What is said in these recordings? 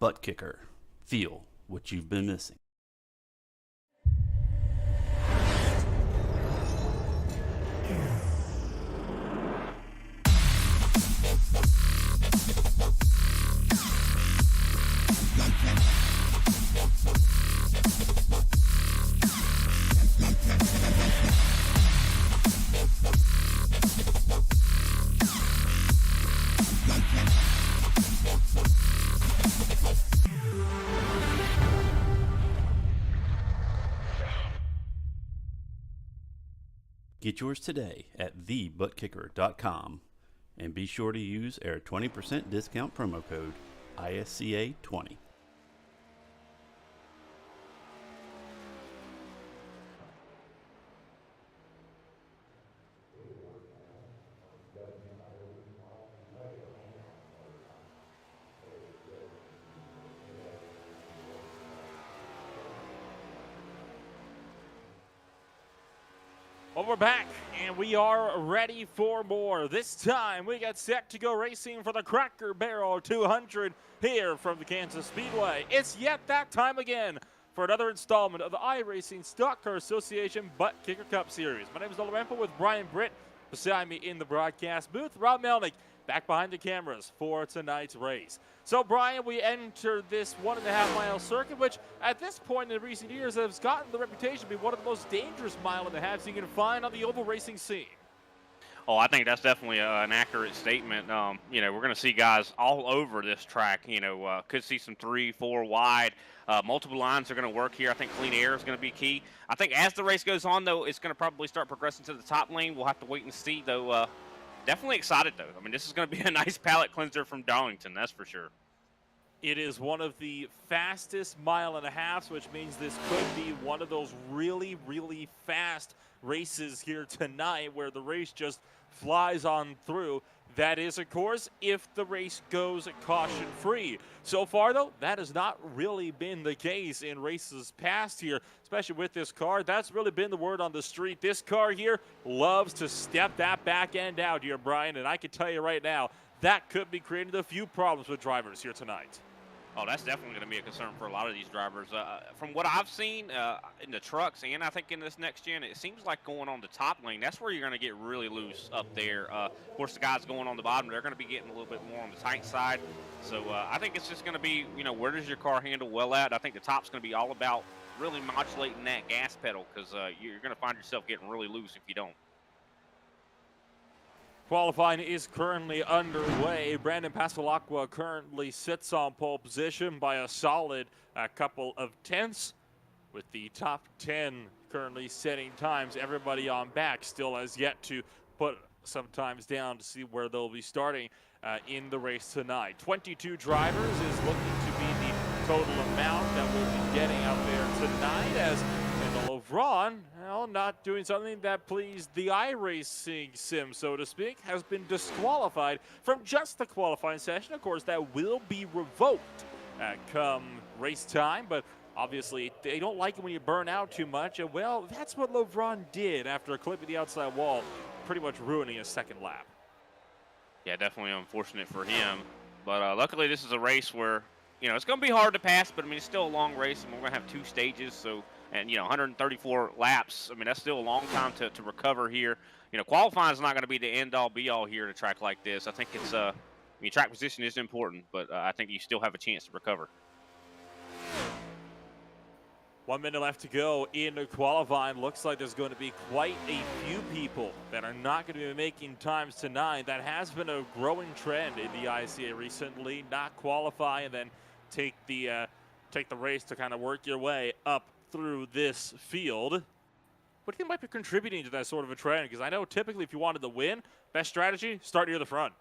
ButtKicker. Feel what you've been missing. Get yours today at thebuttkicker.com and be sure to use our 20% discount promo code ISCA20. Well, we're back, and we are ready for more. This time, we get set to go racing for the Cracker Barrel 200 here from the Kansas Speedway. It's yet that time again for another installment of the iRacing Stock Car Association ButtKicker Cup Series. My name is Nolan Rampo with Brian Britt. Beside me in the broadcast booth, Rob Melnick, back behind the cameras for tonight's race. So, Brian, we enter this 1.5-mile circuit, which at this point in recent years has gotten the reputation to be one of the most dangerous mile-and-a-halves you can find on the oval racing scene. Oh, I think that's definitely an accurate statement. We're going to see guys all over this track. Could see some 3, 4 wide. Multiple lines are going to work here. I think clean air is going to be key. I think as the race goes on, though, it's going to probably start progressing to the top lane. We'll have to wait and see, though. Definitely excited, though. I mean, this is going to be a nice palate cleanser from Darlington, that's for sure. It is one of the fastest mile-and-a-halves, which means this could be one of those really, really fast races here tonight where the race just flies on through. That is, of course, if the race goes caution-free. So far, though, that has not really been the case in races past here, especially with this car. That's really been the word on the street. This car here loves to step that back end out here, Brian, and I can tell you right now, that could be creating a few problems with drivers here tonight. Oh, that's definitely going to be a concern for a lot of these drivers. From what I've seen in the trucks and I think in this next gen, it seems like going on the top lane, that's where you're going to get really loose up there. Of course, the guys going on the bottom, they're going to be getting a little bit more on the tight side. So I think it's just going to be, where does your car handle well at? I think the top's going to be all about really modulating that gas pedal because you're going to find yourself getting really loose if you don't. Qualifying is currently underway. Brandon Pasalacqua currently sits on pole position by a solid couple of tenths, with the top 10 currently setting times. Everybody on back still has yet to put some times down to see where they'll be starting in the race tonight. 22 drivers is looking to be the total amount that we'll be getting out there tonight, as LeVron, not doing something that pleased the iRacing sim, so to speak, has been disqualified from just the qualifying session. Of course, that will be revoked come race time, but obviously they don't like it when you burn out too much, and well, that's what LeVron did after clipping the outside wall, pretty much ruining his second lap. Yeah, definitely unfortunate for him, but luckily this is a race where, it's going to be hard to pass, but I mean, it's still a long race, and we're going to have 2 stages, so. And, 134 laps, I mean, that's still a long time to recover here. Qualifying is not going to be the end-all, be-all here at a track like this. I think it's, track position is important, but I think you still have a chance to recover. 1 minute left to go in qualifying. Looks like there's going to be quite a few people that are not going to be making times tonight. That has been a growing trend in the ISCA recently. Not qualify and then take the race to kind of work your way up through this field. What do you think might be contributing to that sort of a trend? Because I know typically if you wanted to win, best strategy, start near the front.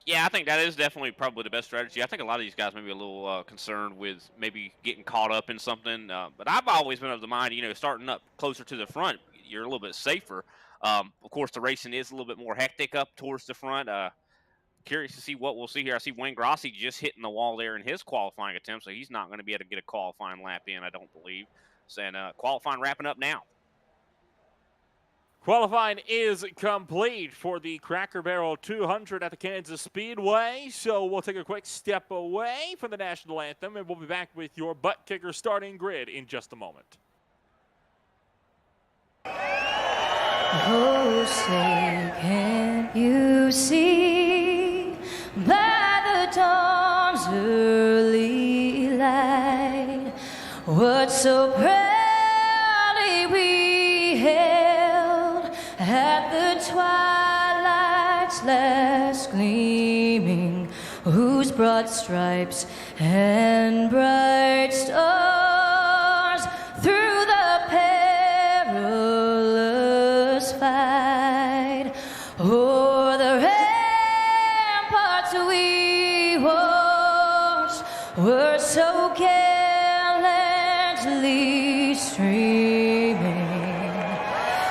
Yeah, I think that is definitely probably the best strategy. I think a lot of these guys may be a little concerned with maybe getting caught up in something. But I've always been of the mind, starting up closer to the front, you're a little bit safer. Of course, the racing is a little bit more hectic up towards the front. Curious to see what we'll see here. I see Wayne Grossi just hitting the wall there in his qualifying attempt, so he's not going to be able to get a qualifying lap in, I don't believe. And qualifying wrapping up now. Qualifying is complete for the Cracker Barrel 200 at the Kansas Speedway. So we'll take a quick step away from the national anthem, and we'll be back with your butt kicker starting grid in just a moment. Oh, say, can't you see by the dawn's early light what so proudly we held at the twilight's last gleaming, whose broad stripes and bright stars through the perilous fight o'er the ramparts we watched were so gallantly streaming.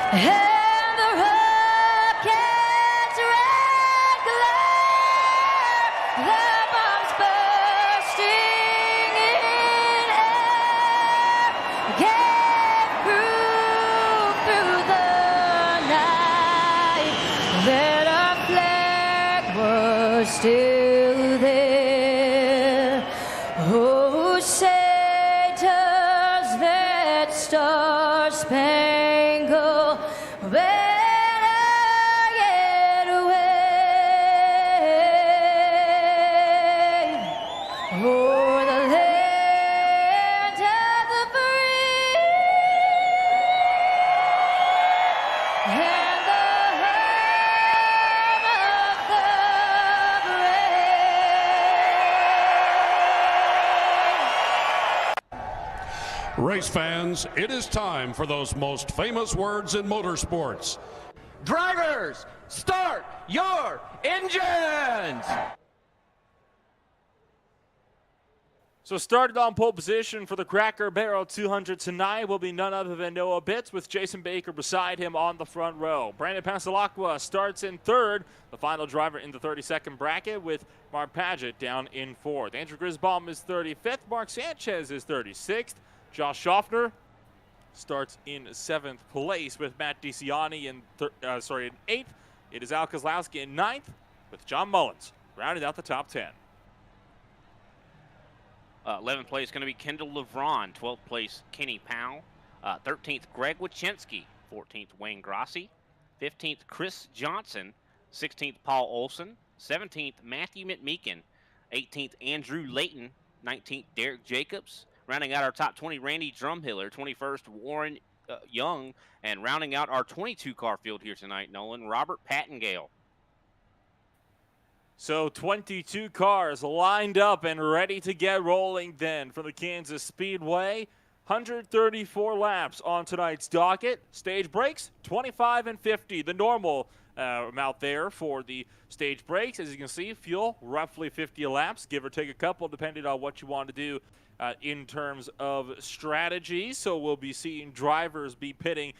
And the rocket's red glare, the bombs bursting in air, gave proof through the night that our flag was still there. Oh, say does that star-spangled banner yet wave o'er the land of the free and the home of the brave. Race fans, it is time for those most famous words in motorsports. Drivers, start your engines! So started on pole position for the Cracker Barrel 200 tonight will be none other than Noah Bitts, with Jason Baker beside him on the front row. Brandon Pasalacqua starts in third, the final driver in the 32nd bracket, with Mark Paget down in fourth. Andrew Grisbaum is 35th, Mark Sanchez is 36th. Josh Schaffner starts in seventh place with Matt DeCiani in eighth. It is Al Kozlowski in ninth, with John Mullins rounding out the top 10. 11th place is going to be Kendall LeVron. 12th place, Kenny Powell. 13th, Greg Wachinski. 14th, Wayne Grassi. 15th, Chris Johnson. 16th, Paul Olson. 17th, Matthew McMeekin. 18th, Andrew Layton. 19th, Derek Jacobs. Rounding out our top 20, Randy Drumhiller. 21st, Warren Young. And rounding out our 22-car field here tonight, Nolan, Robert Pattengale. So 22 cars lined up and ready to get rolling then from the Kansas Speedway. 134 laps on tonight's docket. Stage breaks, 25 and 50. The normal amount there for the stage breaks. As you can see, fuel, roughly 50 laps, give or take a couple, depending on what you want to do in terms of strategy. So we'll be seeing drivers be pitting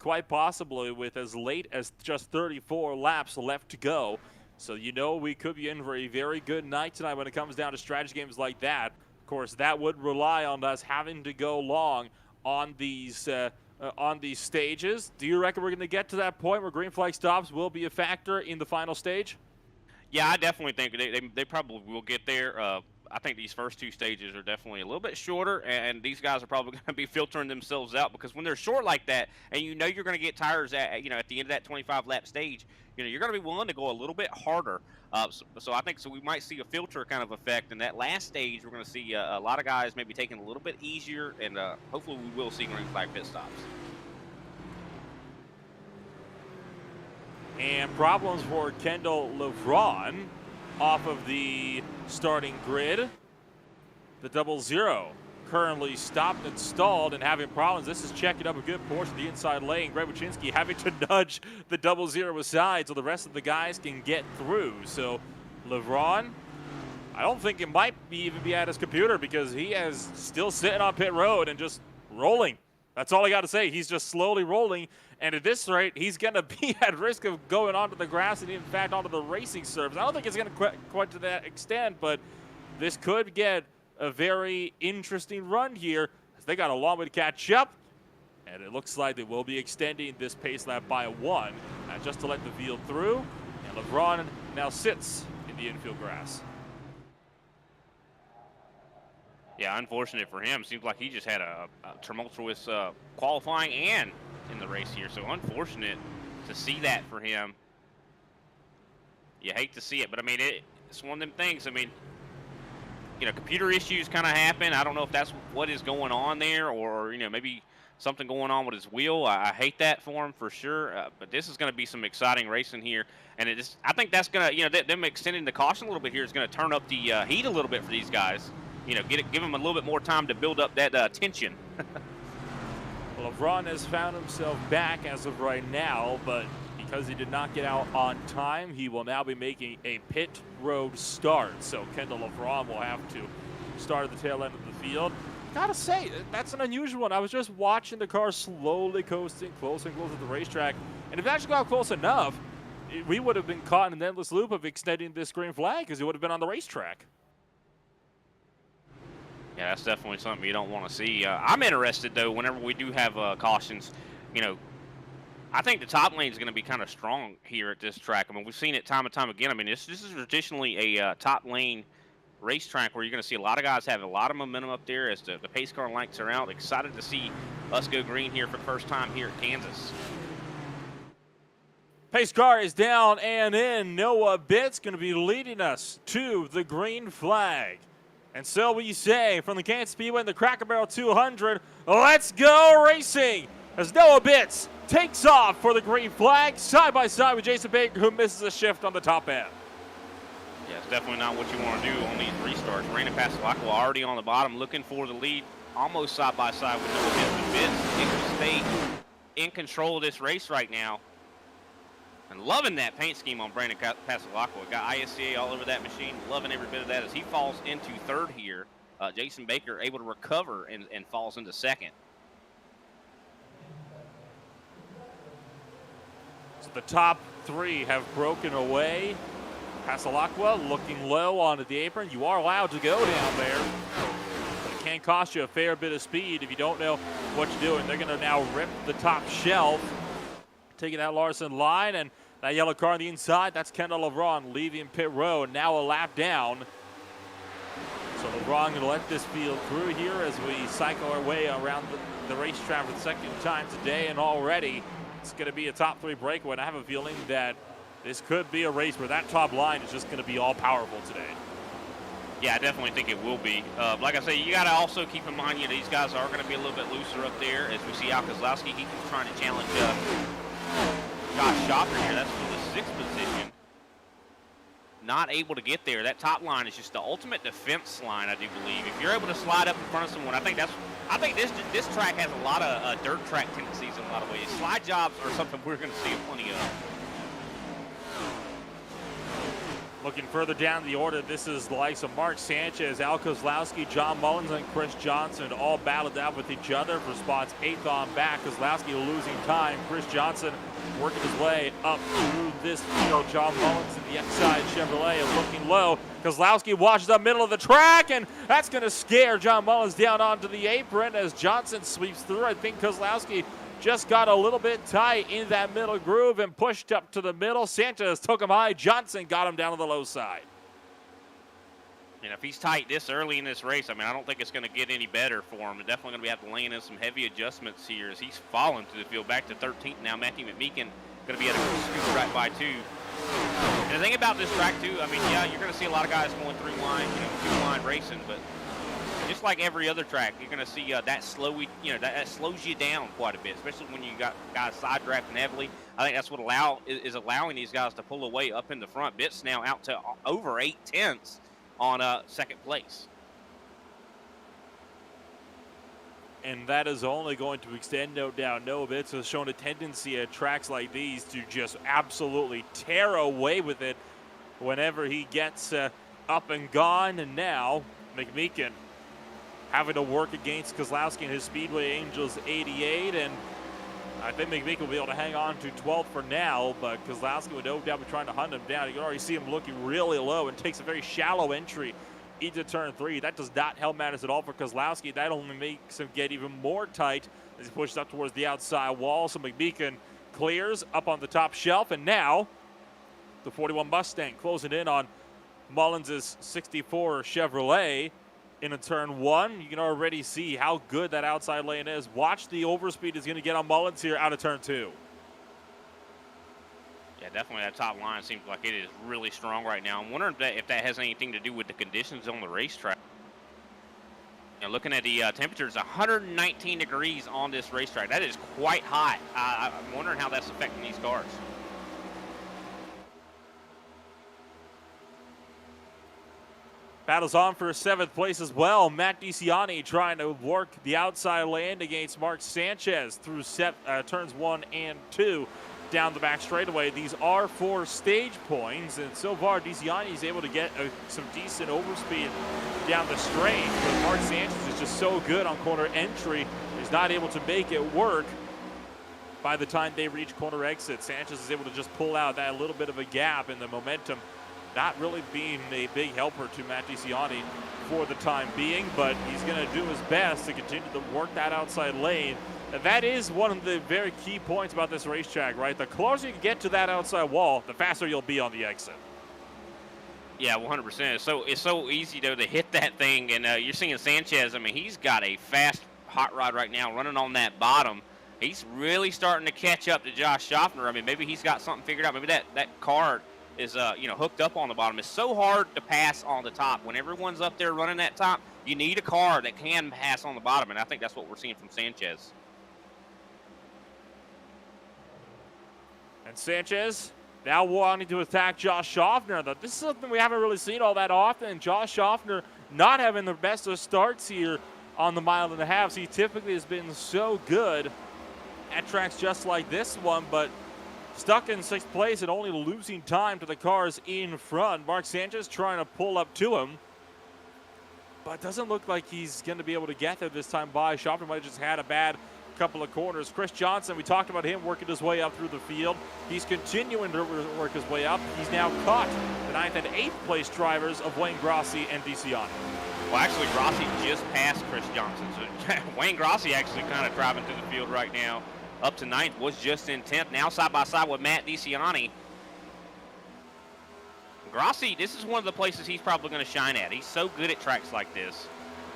quite possibly with as late as just 34 laps left to go. So you know we could be in for a very good night tonight when it comes down to strategy games like that. Of course, that would rely on us having to go long on these stages. Do you reckon we're going to get to that point where green flag stops will be a factor in the final stage? Yeah, I definitely think they probably will get there. I think these first two stages are definitely a little bit shorter, and these guys are probably going to be filtering themselves out, because when they're short like that, and you know you're going to get tires at the end of that 25-lap stage, you're going to be willing to go a little bit harder. So I think we might see a filter kind of effect in that last stage. We're going to see a lot of guys maybe taking a little bit easier, and hopefully we will see green flag pit stops. And problems for Kendall LeVron off of the starting grid. The 00 currently stopped and stalled and having problems. This is checking up a good portion of the inside lane. Greg Wachinski having to nudge the 00 aside so the rest of the guys can get through. So LeVron, I don't think it might even be at his computer, because he is still sitting on pit road and just rolling. That's all I got to say. He's just slowly rolling. And at this rate, he's going to be at risk of going onto the grass and, in fact, onto the racing surface. I don't think it's going to quite to that extent, but this could get a very interesting run here, as they got a long way to catch up. And it looks like they will be extending this pace lap by 1 just to let the field through. And LeBron now sits in the infield grass. Yeah, unfortunate for him. Seems like he just had a tumultuous qualifying and in the race here. So unfortunate to see that for him. You hate to see it, but I mean, it's one of them things. I mean, you know, computer issues kind of happen. I don't know if that's what is going on there, or you know, maybe something going on with his wheel. I hate that for him for sure. But this is going to be some exciting racing here, and I think that's going to, you know, them extending the caution a little bit here is going to turn up the heat a little bit for these guys. You know, give them a little bit more time to build up that tension. Well, LeBron has found himself back as of right now, but because he did not get out on time, he will now be making a pit road start. So Kendall LeBron will have to start at the tail end of the field. Gotta say, that's an unusual one. I was just watching the car slowly coasting closer and closer to the racetrack, and if it actually got close enough, we would have been caught in an endless loop of extending this green flag because he would have been on the racetrack. Yeah, that's definitely something you don't want to see. I'm interested, though, whenever we do have cautions. You know, I think the top lane is going to be kind of strong here at this track. I mean, we've seen it time and time again. I mean, this is traditionally a top lane racetrack where you're going to see a lot of guys have a lot of momentum up there as the pace car lights are out. Excited to see us go green here for the first time here at Kansas. Pace car is down and in. Noah Bitt's going to be leading us to the green flag. And so we say from the Kansas Speedway and the Cracker Barrel 200, let's go racing as Noah Bitts takes off for the green flag side by side with Jason Baker, who misses a shift on the top end. Yeah, it's definitely not what you want to do on these restarts. Brandon Passalacqua already on the bottom looking for the lead, almost side by side with Noah Bitts. But Bitts able to stay in control of this race right now. And loving that paint scheme on Brandon Passalacqua. Got ISCA all over that machine. Loving every bit of that as he falls into third here. Jason Baker able to recover and falls into second. So the top three have broken away. Passalacqua looking low onto the apron. You are allowed to go down there. But it can cost you a fair bit of speed if you don't know what you're doing. They're going to now rip the top shelf. Taking that Larson line, and that yellow car on the inside, that's Kendall LeBron leaving pit road, now a lap down. So LeBron going to let this field through here as we cycle our way around the racetrack for the second time today, and already it's going to be a top three breakaway. And I have a feeling that this could be a race where that top line is just going to be all powerful today. Yeah, I definitely think it will be. Like I say, you got to also keep in mind, you know, these guys are going to be a little bit looser up there. As we see Al Kozlowski, he keeps trying to challenge Josh Shopper here. That's for the sixth position. Not able to get there. That top line is just the ultimate defense line, I do believe. If you're able to slide up in front of someone, I think this track has a lot of dirt track tendencies in a lot of ways. Slide jobs are something we're going to see plenty of. Looking further down the order, this is the likes of Mark Sanchez, Al Kozlowski, John Mullins, and Chris Johnson all battled out with each other for spots 8th on back. Kozlowski losing time. Chris Johnson working his way up through this field. John Mullins in the X-side Chevrolet is looking low. Kozlowski washes up middle of the track, and that's going to scare John Mullins down onto the apron as Johnson sweeps through. I think Kozlowski just got a little bit tight in that middle groove and pushed up to the middle. Sanchez took him high. Johnson got him down to the low side. And if he's tight this early in this race, I mean, I don't think it's going to get any better for him. They're definitely going to be have to lay in some heavy adjustments here as he's fallen to the field back to 13th now. Matthew McMeekin going to be at a scoot right by 2. And the thing about this track, too, I mean, yeah, you're going to see a lot of guys going 3-line, you know, 2-line racing, but just like every other track, you're going to see that slows you down quite a bit, especially when you got guys side drafting heavily. I think that's what is allowing these guys to pull away up in the front. Bitts now out to over 8/10 on second place. And that is only going to extend, no doubt. Noah Bitts has shown a tendency at tracks like these to just absolutely tear away with it whenever he gets up and gone. And now McMeekin having to work against Kozlowski and his Speedway Angels 88, and I think McMeekin will be able to hang on to 12th for now, but Kozlowski would no doubt be trying to hunt him down. You can already see him looking really low and takes a very shallow entry into turn 3. That does not help matters at all for Kozlowski. That only makes him get even more tight as he pushes up towards the outside wall. So McBeacon clears up on the top shelf, and now the 41 Mustang closing in on Mullins' 64 Chevrolet into turn 1. You can already see how good that outside lane is. Watch the overspeed is going to get on Mullins here out of turn 2. Yeah, definitely that top line seems like it is really strong right now. I'm wondering if that has anything to do with the conditions on the racetrack. You know, looking at the temperatures, 119 degrees on this racetrack. That is quite hot. I'm wondering how that's affecting these cars. Battles on for 7th place as well. Matt DiCiani trying to work the outside lane against Mark Sanchez through turns 1 and 2 down the back straightaway. These are 4 stage points, and so far DiCiani is able to get some decent overspeed down the straight. But Mark Sanchez is just so good on corner entry, he's not able to make it work. By the time they reach corner exit, Sanchez is able to just pull out that little bit of a gap in the momentum. Not really being a big helper to Matt DiCiani for the time being, but he's going to do his best to continue to work that outside lane. And that is one of the very key points about this racetrack, right? The closer you get to that outside wall, the faster you'll be on the exit. Yeah, 100%. It's so easy, though, to hit that thing. And you're seeing Sanchez. I mean, he's got a fast hot rod right now running on that bottom. He's really starting to catch up to Josh Schaffner. I mean, maybe he's got something figured out. Maybe that car is hooked up on the bottom. It's so hard to pass on the top. When everyone's up there running that top, you need a car that can pass on the bottom, and I think that's what we're seeing from Sanchez. And Sanchez now wanting to attack Josh Schaffner. This is something we haven't really seen all that often. Josh Schaffner not having the best of starts here on the 1.5 miles. He typically has been so good at tracks just like this one, but stuck in 6th place and only losing time to the cars in front. Mark Sanchez trying to pull up to him, but doesn't look like he's going to be able to get there this time by. Schaffner might have just had a bad couple of corners. Chris Johnson, we talked about him working his way up through the field. He's continuing to work his way up. He's now caught the 9th and 8th place drivers of Wayne Grossi and DiCiani. Well, actually, Grossi just passed Chris Johnson. So Wayne Grossi actually kind of driving through the field right now. Up to 9th, was just in 10th. Now side by side with Matt DiCiani. Grossi, this is one of the places he's probably going to shine at. He's so good at tracks like this.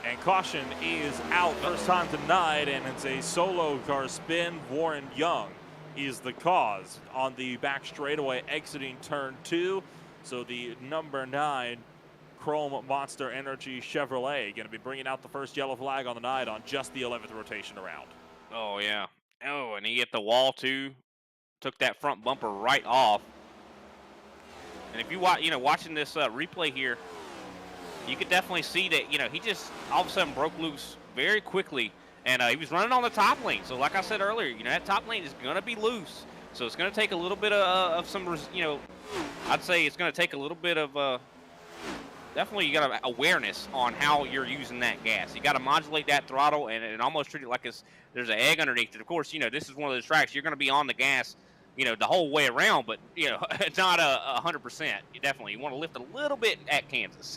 And caution is out first time tonight, and it's a solo car spin. Warren Young is the cause on the back straightaway exiting turn 2. So the number 9 Chrome Monster Energy Chevrolet going to be bringing out the first yellow flag on the night on just the 11th rotation around. Oh, yeah. Oh, and he hit the wall, too. Took that front bumper right off. And if you watch, watching this replay here, you could definitely see that, he just all of a sudden broke loose very quickly. And he was running on the top lane. So like I said earlier, that top lane is going to be loose. So it's going to take a little bit of some, I'd say it's going to take a little bit of, definitely you got awareness on how you're using that gas. You got to modulate that throttle and almost treat it like there's an egg underneath it. Of course, this is one of those tracks you're going to be on the gas, the whole way around, but it's not 100%. You want to lift a little bit at Kansas.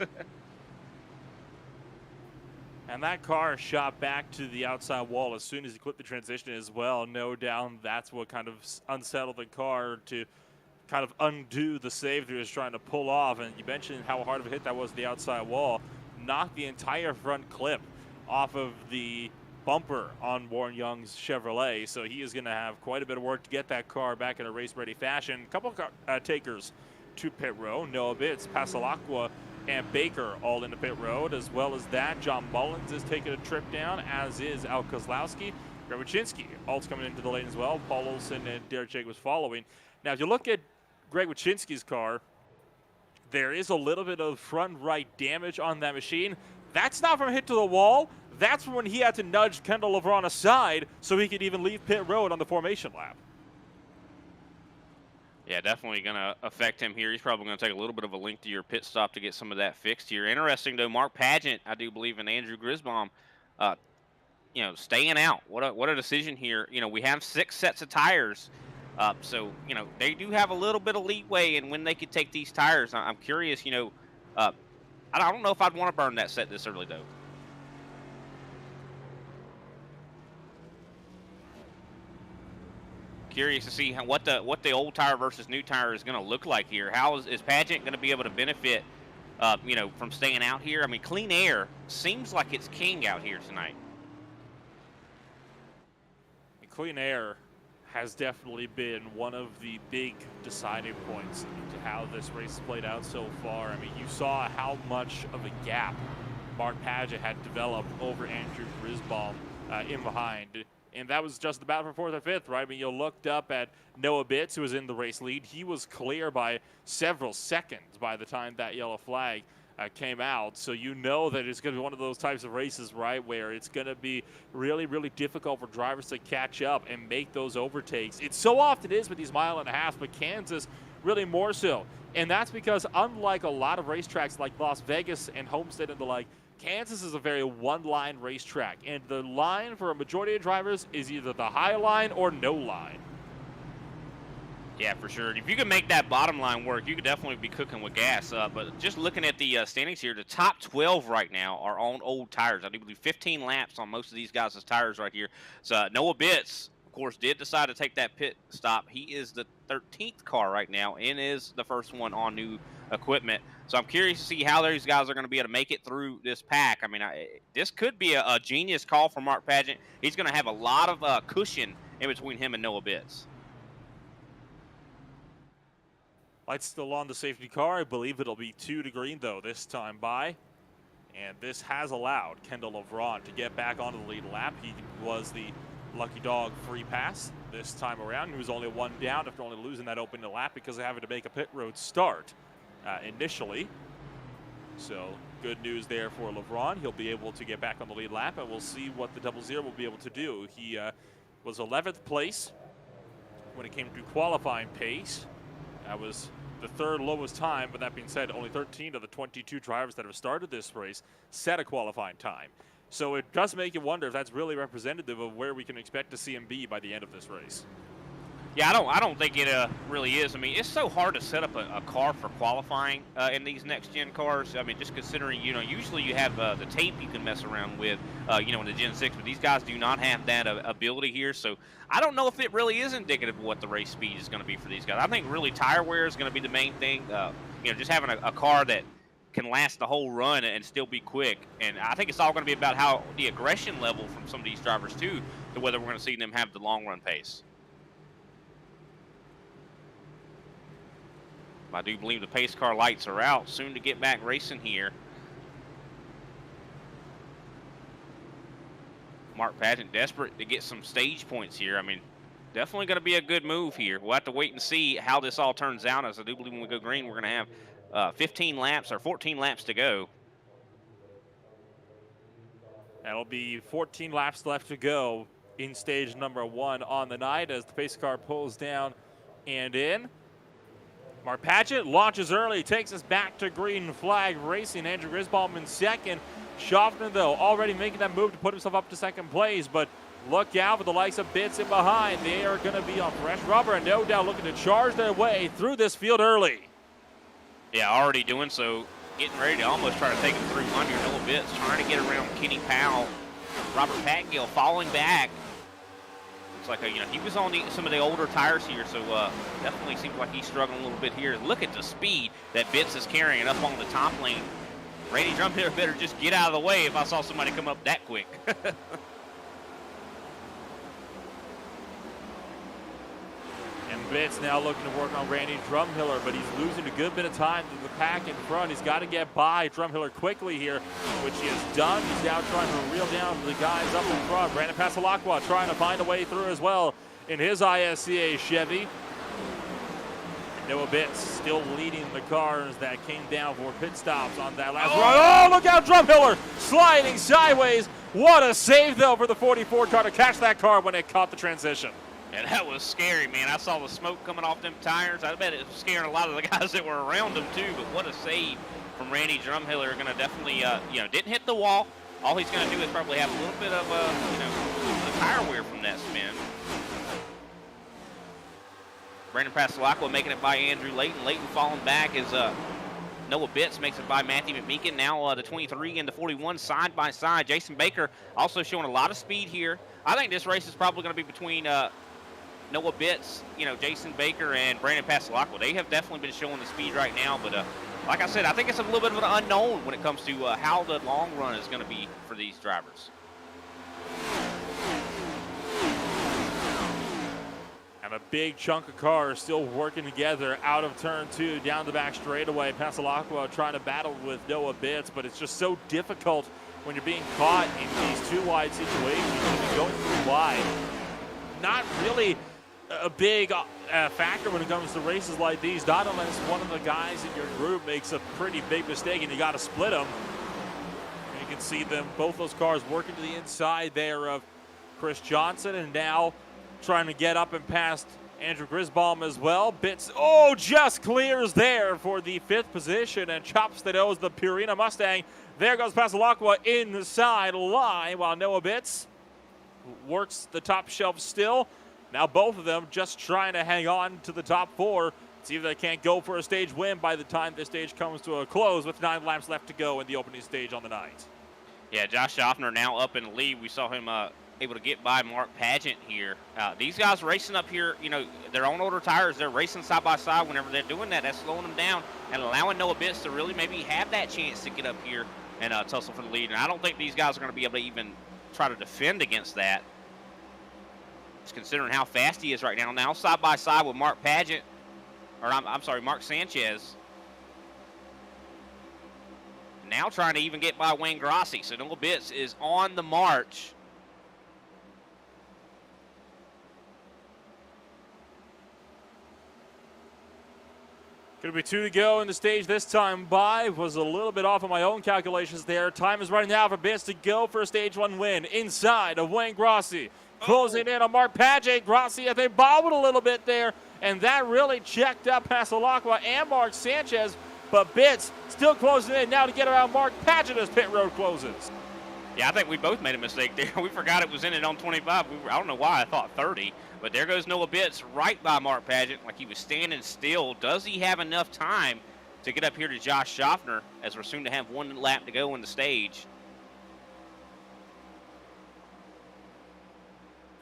And that car shot back to the outside wall as soon as he quit the transition as well. No doubt that's what kind of unsettled the car to kind of undo the save that he was trying to pull off. And you mentioned how hard of a hit that was to the outside wall. Knocked the entire front clip off of the bumper on Warren Young's Chevrolet. So he is going to have quite a bit of work to get that car back in a race-ready fashion. A couple of takers to pit row. Noah Bitts, Pasalacqua, and Baker all into pit road. As well as that, John Mullins is taking a trip down, as is Al Kozlowski. Greg Wyszynski also coming into the lane as well. Paul Olson and Derek Jacobs following. Now, if you look at Greg Wyszynski's car, there is a little bit of front right damage on that machine. That's not from a hit to the wall. That's from when he had to nudge Kendall LeBron aside so he could even leave pit road on the formation lap. Yeah, definitely going to affect him here. He's probably going to take a little bit of a lengthier pit stop to get some of that fixed here. Interesting, though, Mark Pageant, I do believe, and Andrew Grisbaum, staying out. What a decision here. We have 6 sets of tires. So, they do have a little bit of leeway in when they could take these tires. I'm curious, I don't know if I'd want to burn that set this early, though. Curious to see what the old tire versus new tire is going to look like here. How is Pageant going to be able to benefit, from staying out here? I mean, clean air seems like it's king out here tonight. Clean air has definitely been one of the big deciding points into how this race played out so far. I mean, you saw how much of a gap Mark Pageant had developed over Andrew Grisbaum in behind. And that was just the battle for 4th or 5th, right? I mean, you looked up at Noah Bitts, who was in the race lead. He was clear by several seconds by the time that yellow flag came out. So you know that it's going to be one of those types of races, right, where it's going to be really, really difficult for drivers to catch up and make those overtakes. It so often is with these 1.5 miles, but Kansas really more so. And that's because unlike a lot of racetracks like Las Vegas and Homestead and the like, Kansas is a very one-line racetrack, and the line for a majority of drivers is either the high line or no line. Yeah, for sure. If you can make that bottom line work, you could definitely be cooking with gas. But just looking at the standings here, the top 12 right now are on old tires. I do believe 15 laps on most of these guys' tires right here. So Noah Bitts, of course, did decide to take that pit stop. He is the 13th car right now and is the first one on new equipment. So I'm curious to see how these guys are going to be able to make it through this pack. I mean, this could be a genius call for Mark Pageant. He's going to have a lot of cushion in between him and Noah Bitts. Lights still on the safety car. I believe it'll be 2 to green, though, this time by. And this has allowed Kendall LeBron to get back onto the lead lap. He was the lucky dog free pass this time around. He was only 1 down after only losing that opening lap because of having to make a pit road start initially. So good news there for LeBron. He'll be able to get back on the lead lap, and we'll see what the 00 will be able to do. He was 11th place when it came to qualifying pace. That was the 3rd lowest time, but that being said, only 13 of the 22 drivers that have started this race set a qualifying time. So it does make you wonder if that's really representative of where we can expect to see him be by the end of this race. Yeah, I don't think it really is. I mean, it's so hard to set up a car for qualifying in these next-gen cars. I mean, just considering, usually you have the tape you can mess around with, in the Gen 6, but these guys do not have that ability here. So I don't know if it really is indicative of what the race speed is going to be for these guys. I think really tire wear is going to be the main thing. Just having a car that can last the whole run and still be quick. And I think it's all going to be about how the aggression level from some of these drivers, too, to whether we're going to see them have the long-run pace. I do believe the pace car lights are out. Soon to get back racing here. Mark Pageant desperate to get some stage points here. I mean, definitely going to be a good move here. We'll have to wait and see how this all turns out, as I do believe when we go green, we're going to have 15 laps or 14 laps to go. That'll be 14 laps left to go in stage number 1 on the night as the pace car pulls down and in. Mark Pageant launches early, takes us back to green flag racing. Andrew Grisbaum in second. Schaffner, though, already making that move to put himself up to second place, but look out for the likes of Bitts in behind. They are going to be on fresh rubber and no doubt looking to charge their way through this field early. Yeah, already doing so. Getting ready to almost try to take him through under Noah Bitts, trying to get around Kenny Powell. Robert Patgill falling back. Looks like, he was on some of the older tires here, so definitely seems like he's struggling a little bit here. Look at the speed that Bitts is carrying up on the top lane. Randy Drumhill better just get out of the way if I saw somebody come up that quick. And Bitts now looking to work on Randy Drumhiller, but he's losing a good bit of time to the pack in front. He's got to get by Drumhiller quickly here, which he has done. He's now trying to reel down the guys up in front. Brandon Pasalacqua trying to find a way through as well in his ISCA Chevy. And Noah Bitts still leading the cars that came down for pit stops on that last run. Oh, look out, Drumhiller sliding sideways. What a save, though, for the 44 car to catch that car when it caught the transition. Yeah, that was scary, man. I saw the smoke coming off them tires. I bet it was scaring a lot of the guys that were around them, too. But what a save from Randy Drumhiller. Going to definitely, didn't hit the wall. All he's going to do is probably have a little bit of, the tire wear from that spin. Brandon Pasalacqua making it by Andrew Layton. Layton falling back is Noah Bitts makes it by Matthew McMeekin. Now the 23 and the 41 side by side. Jason Baker also showing a lot of speed here. I think this race is probably going to be between Noah Bitts, Jason Baker, and Brandon Pasalacqua. They have definitely been showing the speed right now, but like I said, I think it's a little bit of an unknown when it comes to how the long run is going to be for these drivers. And a big chunk of cars still working together out of turn 2 down the back straightaway. Pasalacqua trying to battle with Noah Bitts, but it's just so difficult when you're being caught in these two wide situations. When you're going through wide, not really a big factor when it comes to races like these. Not unless one of the guys in your group makes a pretty big mistake and you got to split them. You can see them, both those cars working to the inside there of Chris Johnson, and now trying to get up and past Andrew Grisbaum as well. Bitts, just clears there for the 5th position and chops the nose the Purina Mustang. There goes Pasalacqua inside line, while Noah Bitts works the top shelf still. Now both of them just trying to hang on to the top 4. See if they can't go for a stage win by the time this stage comes to a close with 9 laps left to go in the opening stage on the night. Yeah, Josh Schaffner now up in the lead. We saw him able to get by Mark Pageant here. These guys racing up here, they're on older tires. They're racing side by side. Whenever they're doing that, that's slowing them down and allowing Noah Bitts to really maybe have that chance to get up here and tussle for the lead. And I don't think these guys are going to be able to even try to defend against that. Just considering how fast he is right now. Now side by side with Mark Pageant, or I'm sorry, Mark Sanchez. Now trying to even get by Wayne Grossi. So Noah Bitts is on the march. Going to be 2 to go in the stage this time by. Was a little bit off on my own calculations there. Time is running out for Bitts to go for a stage 1 win inside of Wayne Grossi. Closing in on Mark Pageant. Grossi, I think, bobbled a little bit there, and that really checked up Pasalacqua and Mark Sanchez, but Bitts still closing in now to get around Mark Pageant as pit road closes. Yeah, I think we both made a mistake there. We forgot it was in it on 25. I don't know why I thought 30, but there goes Noah Bitts right by Mark Pageant like he was standing still. Does he have enough time to get up here to Josh Schaffner, as we're soon to have 1 lap to go in the stage?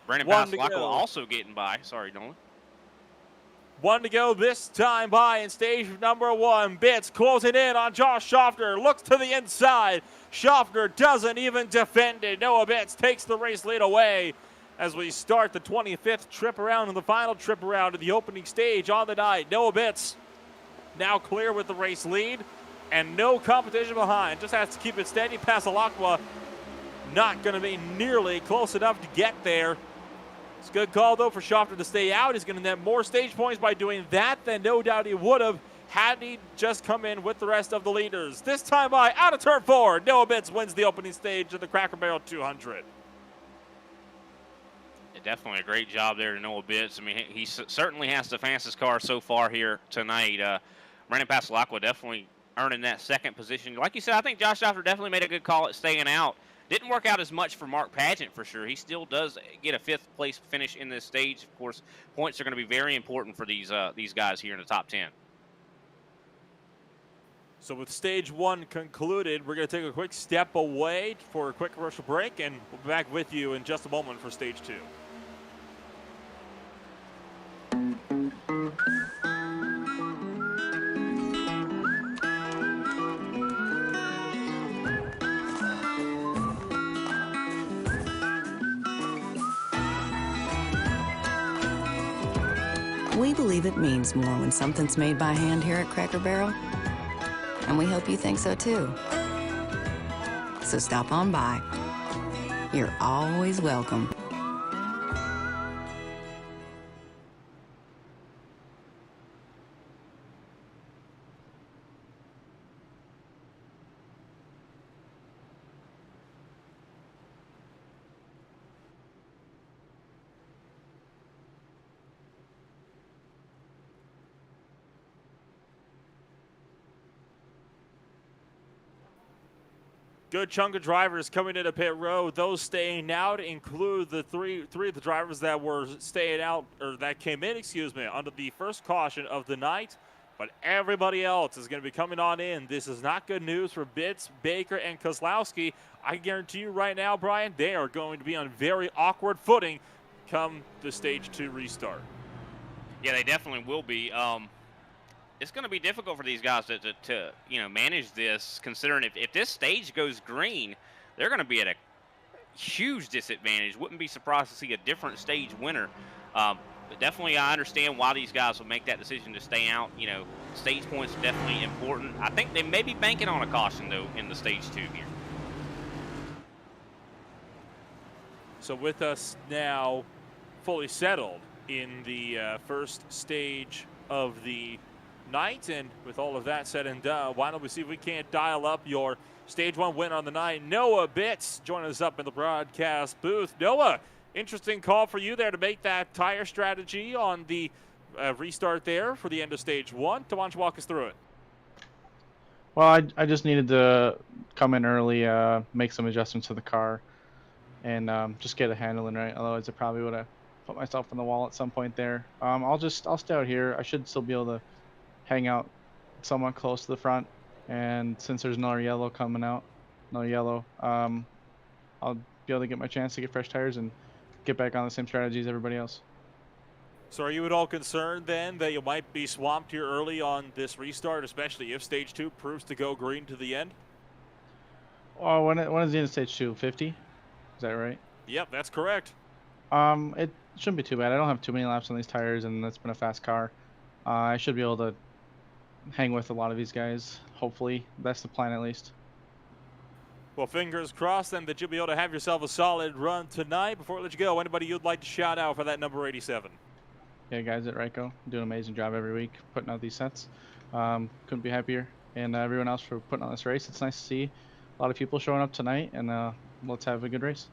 Brandon Pasalacqua also getting by. Sorry, Nolan. 1 to go this time by in stage number 1. Bitts closing in on Josh Schaffner. Looks to the inside. Schaffner doesn't even defend it. Noah Bitts takes the race lead away as we start the 25th trip around and the final trip around of the opening stage on the night. Noah Bitts now clear with the race lead and no competition behind. Just has to keep it steady. Pasalacqua not going to be nearly close enough to get there. It's a good call, though, for Schaffner to stay out. He's going to net more stage points by doing that than no doubt he would have had he just come in with the rest of the leaders. This time by out of turn 4, Noah Bitts wins the opening stage of the Cracker Barrel 200. Yeah, definitely a great job there to Noah Bitts. I mean, he certainly has the fastest car so far here tonight. Brandon Pasalacqua definitely earning that 2nd position. Like you said, I think Josh Schaffner definitely made a good call at staying out. Didn't work out as much for Mark Pageant for sure. He still does get a 5th place finish in this stage. Of course, points are going to be very important for these guys here in the top 10. So with stage 1 concluded, we're going to take a quick step away for a quick commercial break, and we'll be back with you in just a moment for stage 2. We believe it means more when something's made by hand here at Cracker Barrel, and we hope you think so too. So stop on by. You're always welcome. Good chunk of drivers coming into pit road. Those staying out include the three of the drivers that were staying out, or that came in, under the first caution of the night. but everybody else is going to be coming on in. This is not good news for Bitts, Baker, and Kozlowski. I guarantee you right now, Brian, they are going to be on very awkward footing come the stage 2 restart. Yeah, they definitely will be. It's going to be difficult for these guys to manage this, considering if this stage goes green, they're going to be at a huge disadvantage. Wouldn't be surprised to see a different stage winner. But definitely, I understand why these guys will make that decision to stay out. Stage points are definitely important. I think they may be banking on a caution, though, in the stage 2 here. So with us now fully settled in the first stage of the night, and with all of that said and done, why don't we see if we can't dial up your stage 1 winner on the night, Noah Bitts, joining us up in the broadcast booth. Noah, interesting call for you there to make that tire strategy on the restart there for the end of stage 1. Why don't you walk us through it? Well, I just needed to come in early, make some adjustments to the car, and just get a handling right. Otherwise, I probably would have put myself in the wall at some point there. I'll stay out here. I should still be able to hang out somewhat close to the front, and since there's another yellow coming out, I'll be able to get my chance to get fresh tires and get back on the same strategy as everybody else. So are you at all concerned then that you might be swamped here early on this restart, especially if stage 2 proves to go green to the end? Oh, when is the end of stage 2? 50? Is that right? Yep, that's correct. It shouldn't be too bad. I don't have too many laps on these tires, and it's been a fast car. I should be able to hang with a lot of these guys, hopefully. That's the plan, at least. Well, fingers crossed then that you'll be able to have yourself a solid run tonight. Before I let you go, anybody you'd like to shout out for that number 87? Yeah, guys at Ryko do an amazing job every week putting out these sets. Couldn't be happier. And everyone else for putting on this race. It's nice to see a lot of people showing up tonight, and let's have a good race.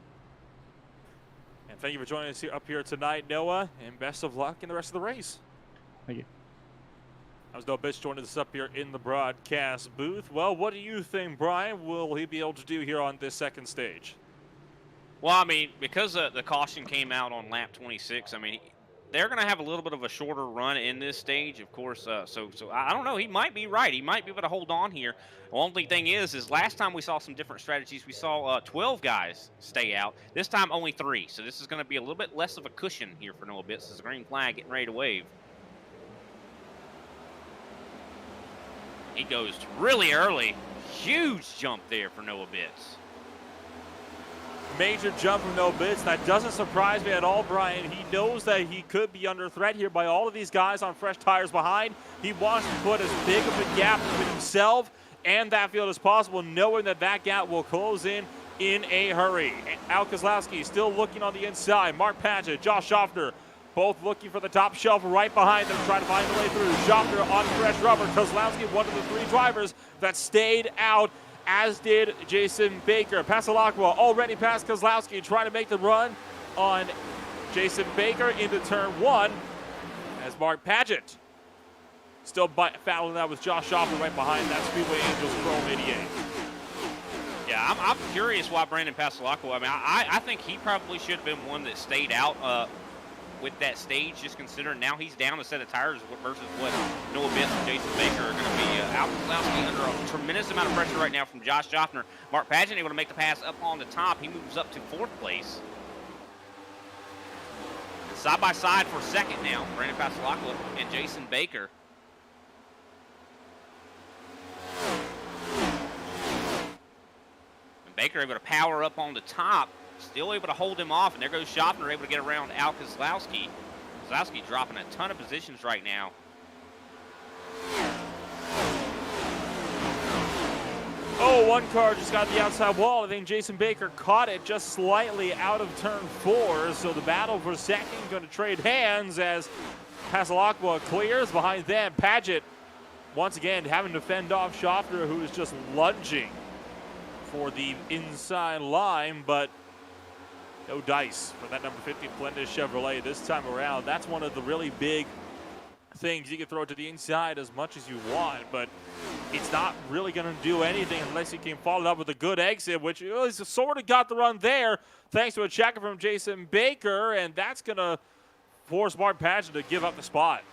And thank you for joining us up here tonight, Noah, and best of luck in the rest of the race. Thank you. That was Noah Bitts joining us up here in the broadcast booth. Well, what do you think, Brian, will he be able to do here on this second stage? Well, I mean, because the caution came out on lap 26, I mean, they're going to have a little bit of a shorter run in this stage, of course. So I don't know. He might be right. He might be able to hold on here. The only thing is last time we saw some different strategies. We saw 12 guys stay out. This time only 3. So this is going to be a little bit less of a cushion here for Noah Bitts. There's a green flag getting ready to wave. He goes really early. Huge jump there for Noah Bitts. Major jump from Noah Bitts. That doesn't surprise me at all, Brian. He knows that he could be under threat here by all of these guys on fresh tires behind. He wants to put as big of a gap between himself and that field as possible, knowing that that gap will close in a hurry. Al Kozlowski still looking on the inside. Mark Padgett, Josh Schaffner, both looking for the top shelf right behind them, trying to find the way through. Schaffner on fresh rubber. Kozlowski, one of the 3 drivers that stayed out, as did Jason Baker. Pasalacqua already past Kozlowski, trying to make the run on Jason Baker into turn 1 as Mark Padgett still battling that with Josh Schaffner right behind that Speedway Angels Chrome 88. Yeah, I'm curious why Brandon Pasalacqua. I mean, I think he probably should have been one that stayed out with that stage, just considering now he's down a set of tires versus what Noah Bitts and Jason Baker are going to be. Al Kozlowski under a tremendous amount of pressure right now from Josh Schaffner. Mark Padgett able to make the pass up on the top. He moves up to 4th place. Side by side for 2nd now, Brandon Pasalacqua and Jason Baker. And Baker able to power up on the top. Still able to hold him off, and there goes Schaffner, able to get around Al Kozlowski. Kozlowski dropping a ton of positions right now. Oh, one car just got the outside wall. I think Jason Baker caught it just slightly out of turn 4, so the battle for 2nd going to trade hands as Pasalacqua clears. Behind them, Padgett once again having to fend off Schaffner, who is just lunging for the inside line, but no dice for that number 50 Plendis Chevrolet this time around. That's one of the really big things. You can throw it to the inside as much as you want, but it's not really going to do anything unless you can follow it up with a good exit, which he's sort of got the run there thanks to a checker from Jason Baker, and that's going to force Mark Padgett to give up the spot.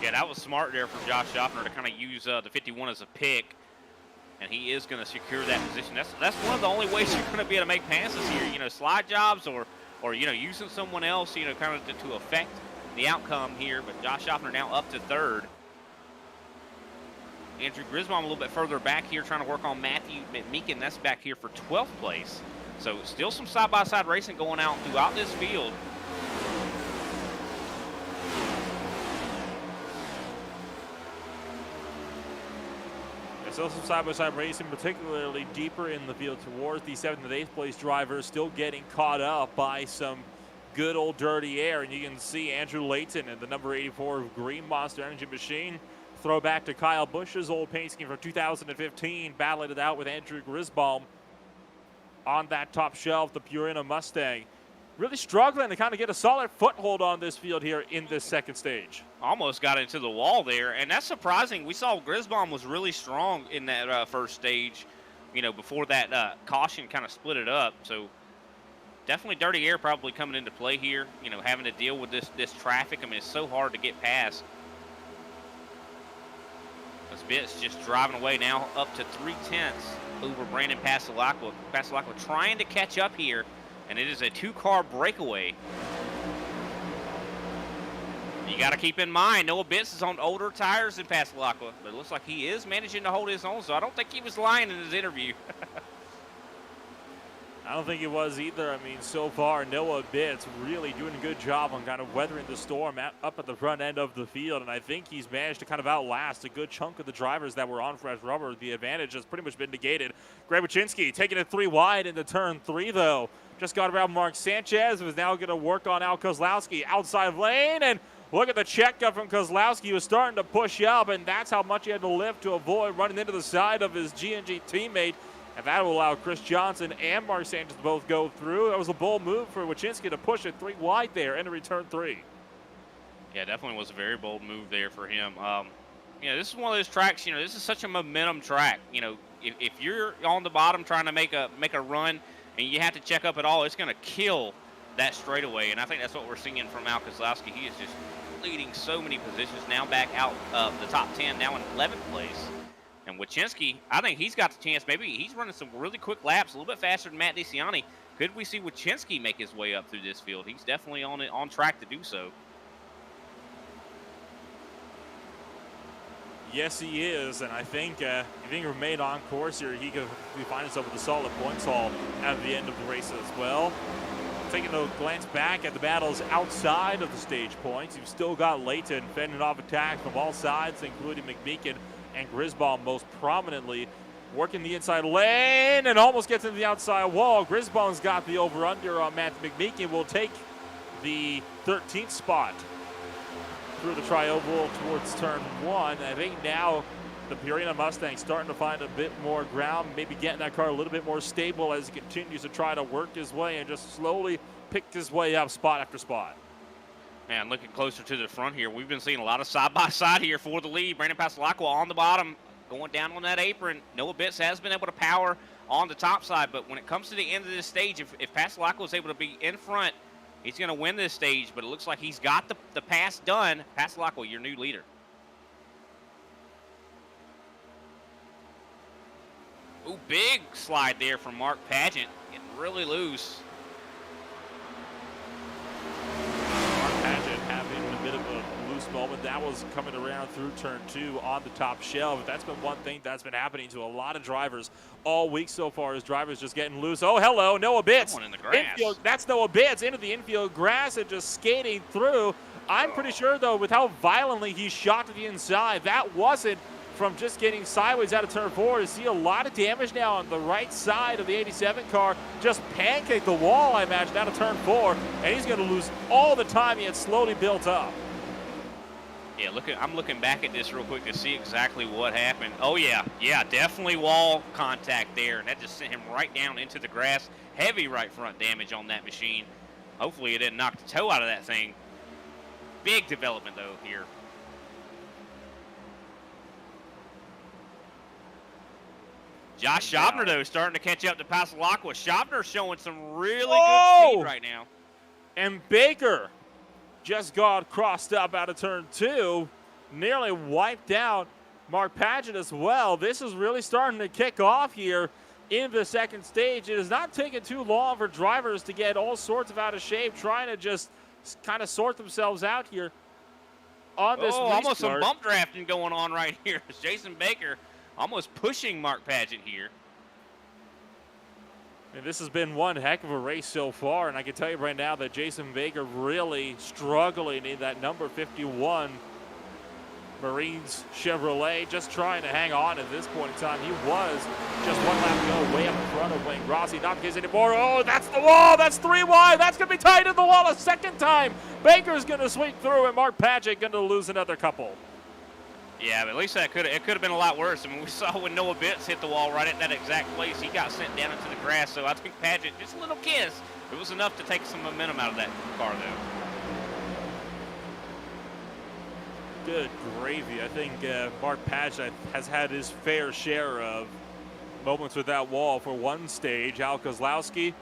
Yeah, that was smart there from Josh Schaffner to kind of use the 51 as a pick. And he is going to secure that position. That's one of the only ways you're going to be able to make passes here. You know, slide jobs or you know, using someone else, you know, kind of to affect the outcome here. But Josh Schaffner now up to third. Andrew Grisbaum a little bit further back here trying to work on Matthew McMeekin. That's back here for 12th place. So still some side-by-side racing going out throughout this field. Still some side-by-side racing, particularly deeper in the field towards the 7th and 8th place drivers, still getting caught up by some good old dirty air. And you can see Andrew Layton and the number 84 Green Monster Energy Machine. Throwback to Kyle Busch's old paint scheme from 2015, battling it out with Andrew Grisbaum on that top shelf, the Purina Mustang. Really struggling to kind of get a solid foothold on this field here in this second stage. Almost got into the wall there, and that's surprising. We saw Grisbaum was really strong in that first stage, you know, before that caution kind of split it up. So definitely dirty air probably coming into play here, you know, having to deal with this traffic. I mean, it's so hard to get past. This bit's just driving away now up to 3/10 over Brandon Pasalacqua. Pasalacqua trying to catch up here, and it is a 2-car breakaway. You got to keep in mind, Noah Bitts is on older tires than Pasalacqua, but it looks like he is managing to hold his own, so I don't think he was lying in his interview. I don't think it was either. I mean, so far, Noah Bitts really doing a good job on kind of weathering the storm up at the front end of the field, and I think he's managed to kind of outlast a good chunk of the drivers that were on fresh rubber. The advantage has pretty much been negated. Greg Wyszynski taking it 3 wide into turn 3, though. Just got around Mark Sanchez, who is now going to work on Al Kozlowski outside lane, and look at the checkup from Kozlowski, who was starting to push up, and that's how much he had to lift to avoid running into the side of his G&G teammate. And that will allow Chris Johnson and Mark Sanchez to both go through. That was a bold move for Wyszynski to push it 3 wide there and to return 3. Yeah, definitely was a very bold move there for him. You know, this is one of those tracks, you know, this is such a momentum track. You know, if you're on the bottom trying to make a run and you have to check up at all, it's going to kill that straightaway. And I think that's what we're seeing from Al Kozlowski. He is just leading so many positions, now back out of the top 10, now in 11th place. And Wyszynski, I think he's got the chance. Maybe he's running some really quick laps, a little bit faster than Matt DeCiani. Could we see Wyszynski make his way up through this field? He's definitely on track to do so. Yes, he is, and I think if he can remain on course here, he could find himself with a solid points haul at the end of the race as well. Taking a glance back at the battles outside of the stage points, you've still got Layton fending off attacks from all sides, including McMeekin and Grisbaum most prominently, working the inside lane and almost gets into the outside wall. Grisbaum's got the over-under on Matthew McMeekin. Will take the 13th spot through the tri-oval towards turn 1. I think now the Purina Mustang starting to find a bit more ground, maybe getting that car a little bit more stable as he continues to try to work his way and just slowly pick his way up spot after spot. Man, looking closer to the front here, we've been seeing a lot of side-by-side here for the lead. Brandon Pasalacqua on the bottom, going down on that apron. Noah Bitts has been able to power on the top side, but when it comes to the end of this stage, if Pasalacqua is able to be in front, he's going to win this stage, but it looks like he's got the pass done. Pasalacqua, your new leader. Ooh, big slide there from Mark Pageant, getting really loose. Having a bit of a loose moment. That was coming around through turn 2 on the top shelf. That's been one thing that's been happening to a lot of drivers all week so far, is drivers just getting loose. Oh, hello, Noah Bitts. Someone in the grass. Infield, that's Noah Bitts into the infield grass and just skating through. I'm pretty sure, though, with how violently he shot to the inside, that wasn't from just getting sideways out of turn 4. To see a lot of damage now on the right side of the 87 car, just pancake the wall, I imagine, out of turn 4, and he's going to lose all the time he had slowly built up. Yeah, I'm looking back at this real quick to see exactly what happened. Oh, yeah, definitely wall contact there, and that just sent him right down into the grass. Heavy right front damage on that machine. Hopefully it didn't knock the toe out of that thing. Big development, though, here. Josh Schaffner, though, starting to catch up to Pasalacqua. Schaffner showing some really good speed right now. And Baker just got crossed up out of turn 2. nearly wiped out Mark Paget as well. This is really starting to kick off here in the second stage. It has not taken too long for drivers to get all sorts of out of shape, trying to just kind of sort themselves out here on this restart. Almost some bump drafting going on right here. Jason Baker almost pushing Mark Paget here. And this has been one heck of a race so far, and I can tell you right now that Jason Baker really struggling in that number 51 Marines Chevrolet, just trying to hang on at this point in time. He was just one lap ago, way up in front of Wayne Grossi. Not the case anymore. Oh, that's the wall. That's 3 wide. That's going to be tight in the wall a second time. Baker's going to sweep through, and Mark Paget going to lose another couple. Yeah, but at least it could have been a lot worse. I mean, we saw when Noah Bitts hit the wall right at that exact place. He got sent down into the grass, so I think Paget, just a little kiss. It was enough to take some momentum out of that car, though. Good gravy. I think Mark Paget has had his fair share of moments with that wall for one stage. Al Kozlowski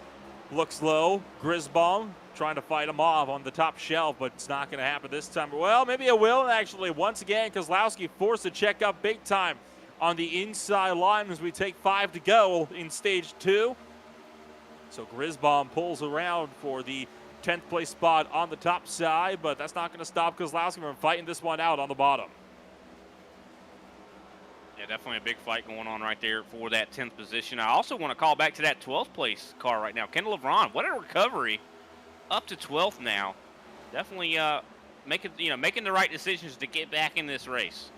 looks low. Grisbaum trying to fight him off on the top shelf, but it's not going to happen this time. Well, maybe it will, actually. Once again, Kozlowski forced to check up big time on the inside line as we take 5 to go in stage 2. So Grisbaum pulls around for the 10th place spot on the top side, but that's not going to stop Kozlowski from fighting this one out on the bottom. Yeah, definitely a big fight going on right there for that 10th position. I also want to call back to that 12th place car right now. Kendall LeBron, what a recovery. Up to 12th now. Definitely making the right decisions to get back in this race.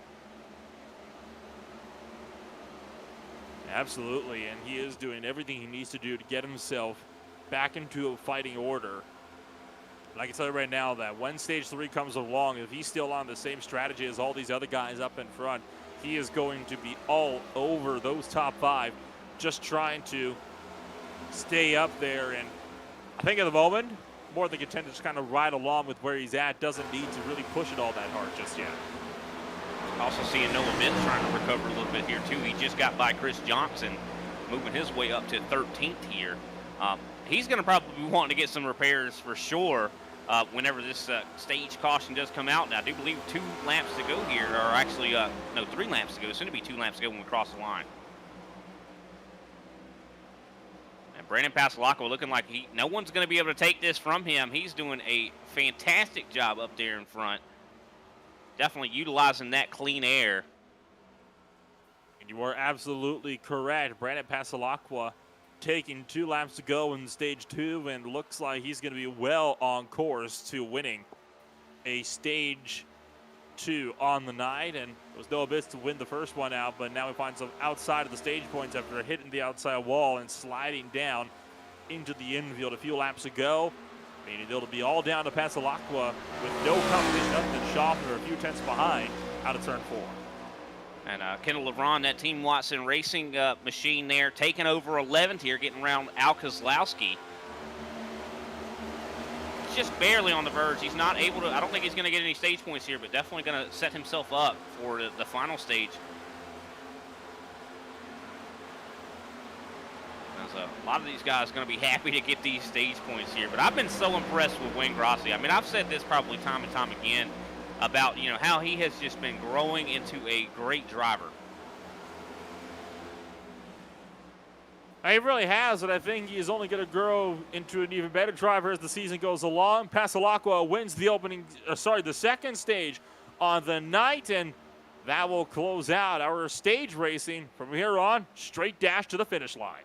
Absolutely, and he is doing everything he needs to do to get himself back into a fighting order. And I can tell you right now that when stage 3 comes along, if he's still on the same strategy as all these other guys up in front, he is going to be all over those top 5, just trying to stay up there. And I think at the moment, more than content to just kind of ride along with where he's at. Doesn't need to really push it all that hard just yet. Also seeing Noah Bitts trying to recover a little bit here too. He just got by Chris Johnson, moving his way up to 13th here. He's going to probably be wanting to get some repairs for sure whenever this stage caution does come out. Now, I do believe 2 laps to go here, or actually, no, 3 laps to go. It's going to be 2 laps to go when we cross the line. And Brandon Pasalacqua looking like no one's going to be able to take this from him. He's doing a fantastic job up there in front. Definitely utilizing that clean air. And you are absolutely correct. Brandon Pasalacqua taking 2 laps to go in stage 2, and looks like he's going to be well on course to winning a stage 2 on the night. And it was Noah Bitts to win the first one out, but now he finds him outside of the stage points after hitting the outside wall and sliding down into the infield. A few laps to go, meaning it'll be all down to Pasalacqua with no competition other than Schaffner a few tenths behind out of turn 4. And Kendall LeBron, that Team Watson Racing machine there, taking over 11th here, getting around Al Kozlowski. He's just barely on the verge. He's not able to, I don't think he's going to get any stage points here, but definitely going to set himself up for the final stage. A lot of these guys are going to be happy to get these stage points here, but I've been so impressed with Wayne Grossi. I mean, I've said this probably time and time again about, how he has just been growing into a great driver. He really has, and I think he is only going to grow into an even better driver as the season goes along. Pasalacqua wins the second stage on the night, and that will close out our stage racing. From here on, straight dash to the finish line.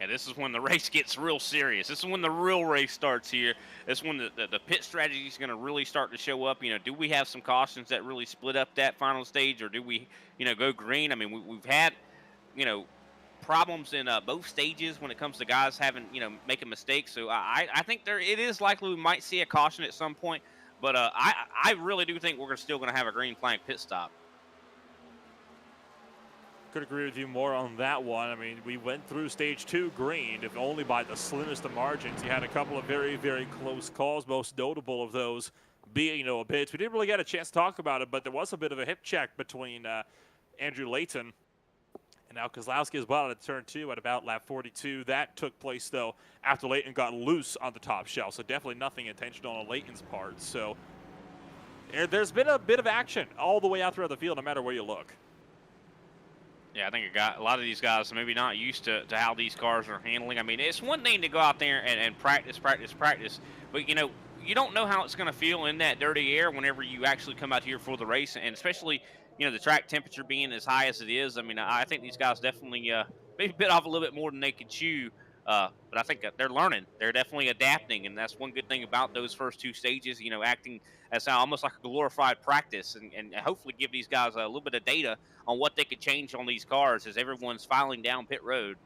And this is when the race gets real serious. This is when the real race starts here. This is when the pit strategy is going to really start to show up. Do we have some cautions that really split up that final stage, or do we, go green? I mean, we've had, problems in both stages when it comes to guys having, making mistakes. So I think it is likely we might see a caution at some point. But I really do think we're still going to have a green flag pit stop. Could agree with you more on that one. I mean, we went through stage 2 green, if only by the slimmest of margins. You had a couple of very, very close calls, most notable of those being Noah Bitts. We didn't really get a chance to talk about it, but there was a bit of a hip check between Andrew Layton and now Kozlowski as well at turn 2 at about lap 42. That took place, though, after Layton got loose on the top shelf, so definitely nothing intentional on Layton's part. So There's been a bit of action all the way out throughout the field, no matter where you look. Yeah, I think a lot of these guys are maybe not used to how these cars are handling. I mean, it's one thing to go out there and practice, but you know, you don't know how it's going to feel in that dirty air whenever you actually come out here for the race, and especially, you know, the track temperature being as high as it is. I mean, I think these guys definitely maybe bit off a little bit more than they could chew, but I think that they're learning. They're definitely adapting, and that's one good thing about those first two stages, you know, acting as almost like a glorified practice, and hopefully give these guys a little bit of data on what they could change on these cars as everyone's filing down pit road.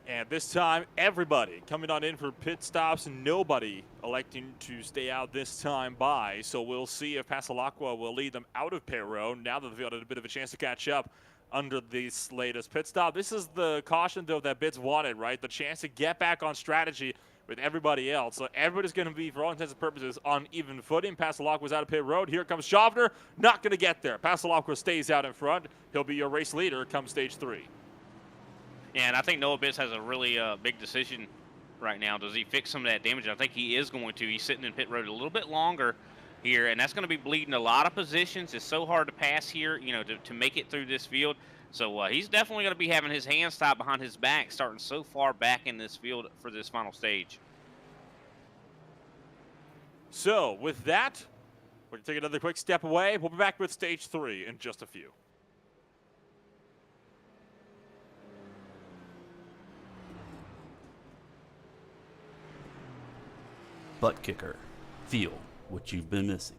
And this time, everybody coming on in for pit stops, nobody electing to stay out this time by. So we'll see if Passalacqua will lead them out of pit road now that the field had a bit of a chance to catch up under this latest pit stop. This is the caution, though, that Bitts wanted, right? The chance to get back on strategy with everybody else. So everybody's going to be, for all intents and purposes, on even footing. Passalacqua's out of pit road. Here comes Schaffner. Not going to get there. Passalacqua stays out in front. He'll be your race leader come stage 3. Yeah, and I think Noah Bitts has a really big decision right now. Does he fix some of that damage? I think he is going to. He's sitting in pit road a little bit longer here, and that's going to be bleeding a lot of positions. It's so hard to pass here, you know, to make it through this field. So he's definitely going to be having his hands tied behind his back, starting so far back in this field for this final stage. So with that, we're going to take another quick step away. We'll be back with stage 3 in just a few. ButtKicker. Feel what you've been missing.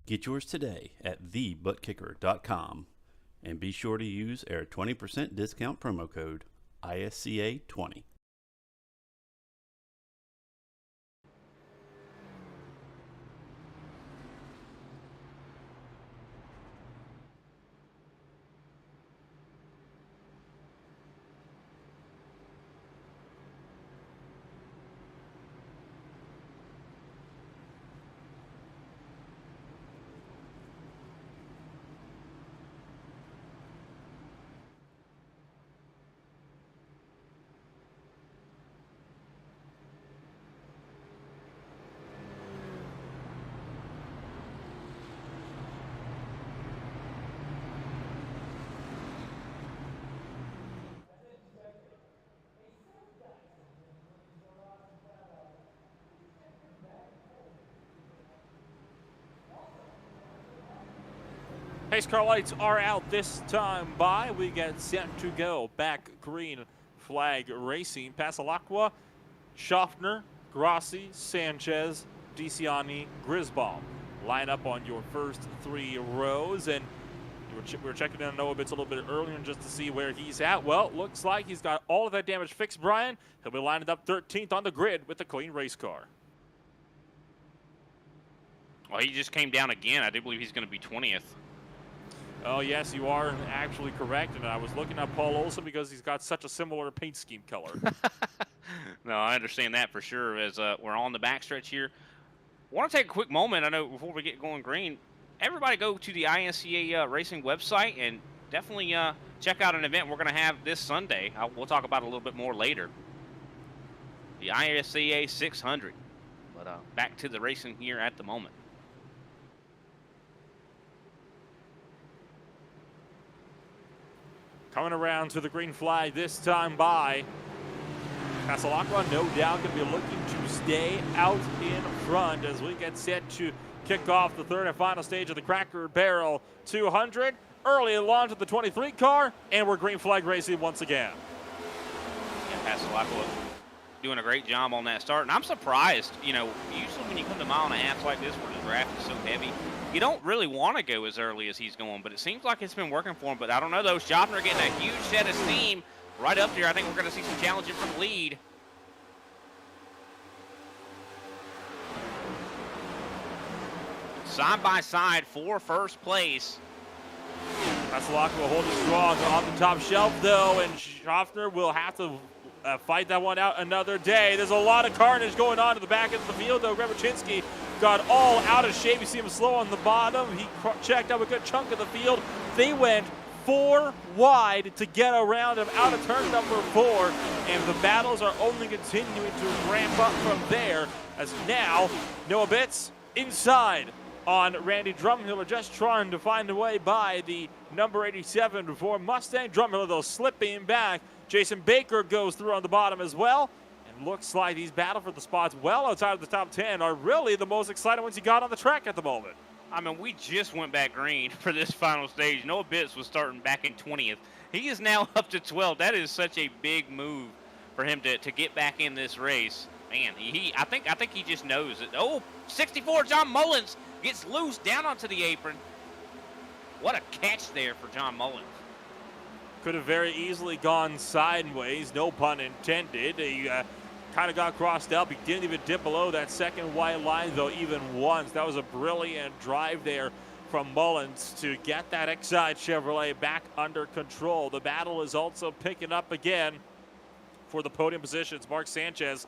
Get yours today at TheButtKicker.com and be sure to use our 20% discount promo code ISCA20. Pace car lights are out this time by. We get set to go. Back green flag racing. Passalacqua, Schaffner, Grassi, Sanchez, DeCiani, Grisbaum. Line up on your first 3 rows. And we were checking in on Noah Bitts a little bit earlier just to see where he's at. Well, looks like he's got all of that damage fixed, Brian. He'll be lined up 13th on the grid with the clean race car. Well, he just came down again. I do believe he's going to be 20th. Oh, yes, you are actually correct. And I was looking at Paul Olson because he's got such a similar paint scheme color. No, I understand that for sure. As we're on the backstretch here, want to take a quick moment. I know before we get going green, everybody go to the ISCA Racing website and definitely check out an event we're going to have this Sunday. We'll talk about it a little bit more later. The ISCA 600. But back to the racing here at the moment. Coming around to the green flag this time by Passalacqua, no doubt going to be looking to stay out in front as we get set to kick off the third and final stage of the Cracker Barrel 200. Early launch of the 23 car, and we're green flag racing once again. Yeah, Passalacqua doing a great job on that start. And I'm surprised, you know, usually when you come to mile and a half like this where the draft is so heavy, you don't really want to go as early as he's going, but it seems like it's been working for him. But I don't know, though. Schaffner getting a huge set of steam right up there. I think we're going to see some challenging from the lead. side by side for first place. Passalacqua will hold it strong on the top shelf, though, and Schaffner will have to fight that one out another day. There's a lot of carnage going on in the back end of the field, though. Grebachinski got all out of shape. You see him slow on the bottom. He checked up a good chunk of the field. They went 4 wide to get around him out of turn number 4, and the battles are only continuing to ramp up from there, as now Noah Bitts inside on Randy Drumhiller, just trying to find a way by the number 87 for Mustang. Drumhiller, though, slipping back. Jason Baker goes through on the bottom as well, and looks like these battle for the spots well outside of the top 10 are really the most exciting ones you got on the track at the moment. I mean, we just went back green for this final stage. Noah Bitts was starting back in 20th. He is now up to 12th. That is such a big move for him to get back in this race. Man, I think he just knows it. Oh, 64, John Mullins gets loose down onto the apron. What a catch there for John Mullins. Could have very easily gone sideways, no pun intended. He kind of got crossed up. He didn't even dip below that second white line, though, even once. That was a brilliant drive there from Mullins to get that Exide Chevrolet back under control. The battle is also picking up again for the podium positions. Mark Sanchez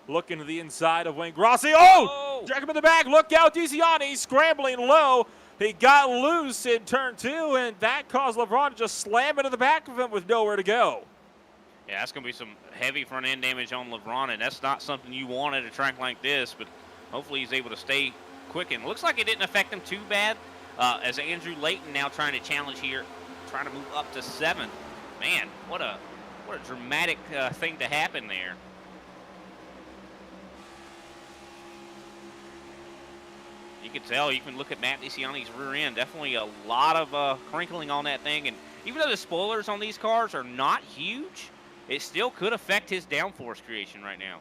looking to the inside of Wayne Grossi. Oh! Jack him in the back. Look out, DeCiani scrambling low. He got loose in turn 2, and that caused LeBron to just slam into the back of him with nowhere to go. Yeah, that's going to be some heavy front end damage on LeBron, and that's not something you want at a track like this, but hopefully he's able to stay quick. And it looks like it didn't affect him too bad, as Andrew Layton now trying to challenge here, trying to move up to 7th. Man, what a dramatic thing to happen there. You can tell, you can look at Matt DeCiani's rear end, definitely a lot of crinkling on that thing. And even though the spoilers on these cars are not huge, it still could affect his downforce creation right now.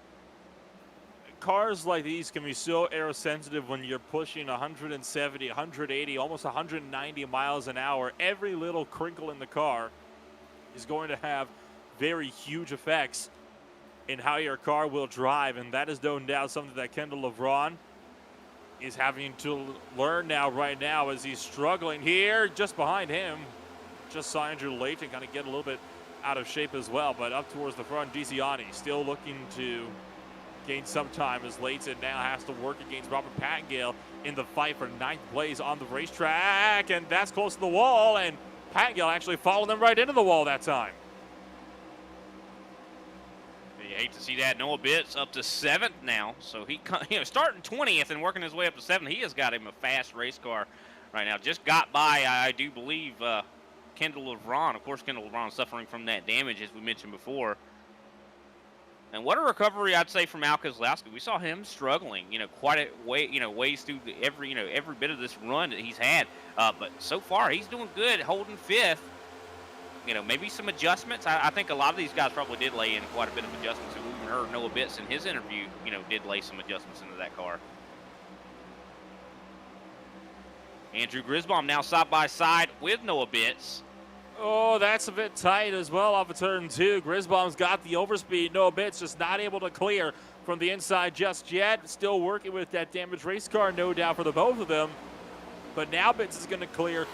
Cars like these can be so aerosensitive when you're pushing 170, 180, almost 190 miles an hour. Every little crinkle in the car is going to have very huge effects in how your car will drive, and that is no doubt something that Kendall LeBron is having to learn right now as he's struggling here. Just behind him, just saw Andrew Layton kind of get a little bit out of shape as well, but up towards the front, DeCiani still looking to gain some time as Layton now has to work against Robert Pattengale in the fight for 9th place on the racetrack, and that's close to the wall, and Pattengale actually followed them right into the wall that time. You hate to see that. Noah Bitts up to 7th now, so he starting 20th and working his way up to 7th. He has got him a fast race car right now. Just got by, I do believe, Kendall LeBron. Of course, Kendall LeBron suffering from that damage, as we mentioned before. And what a recovery, I'd say, from Al Kozlowski. We saw him struggling, quite a way, ways through every bit of this run that he's had. But so far, he's doing good, holding 5th. Maybe some adjustments. I think a lot of these guys probably did lay in quite a bit of adjustments. We even heard Noah Bitts in his interview, did lay some adjustments into that car. Andrew Grisbaum now side by side with Noah Bitts. Oh, that's a bit tight as well off of turn 2. Grisbaum's got the overspeed. Noah Bitts just not able to clear from the inside just yet. Still working with that damaged race car, no doubt, for the both of them. But now Bitts is going to clear.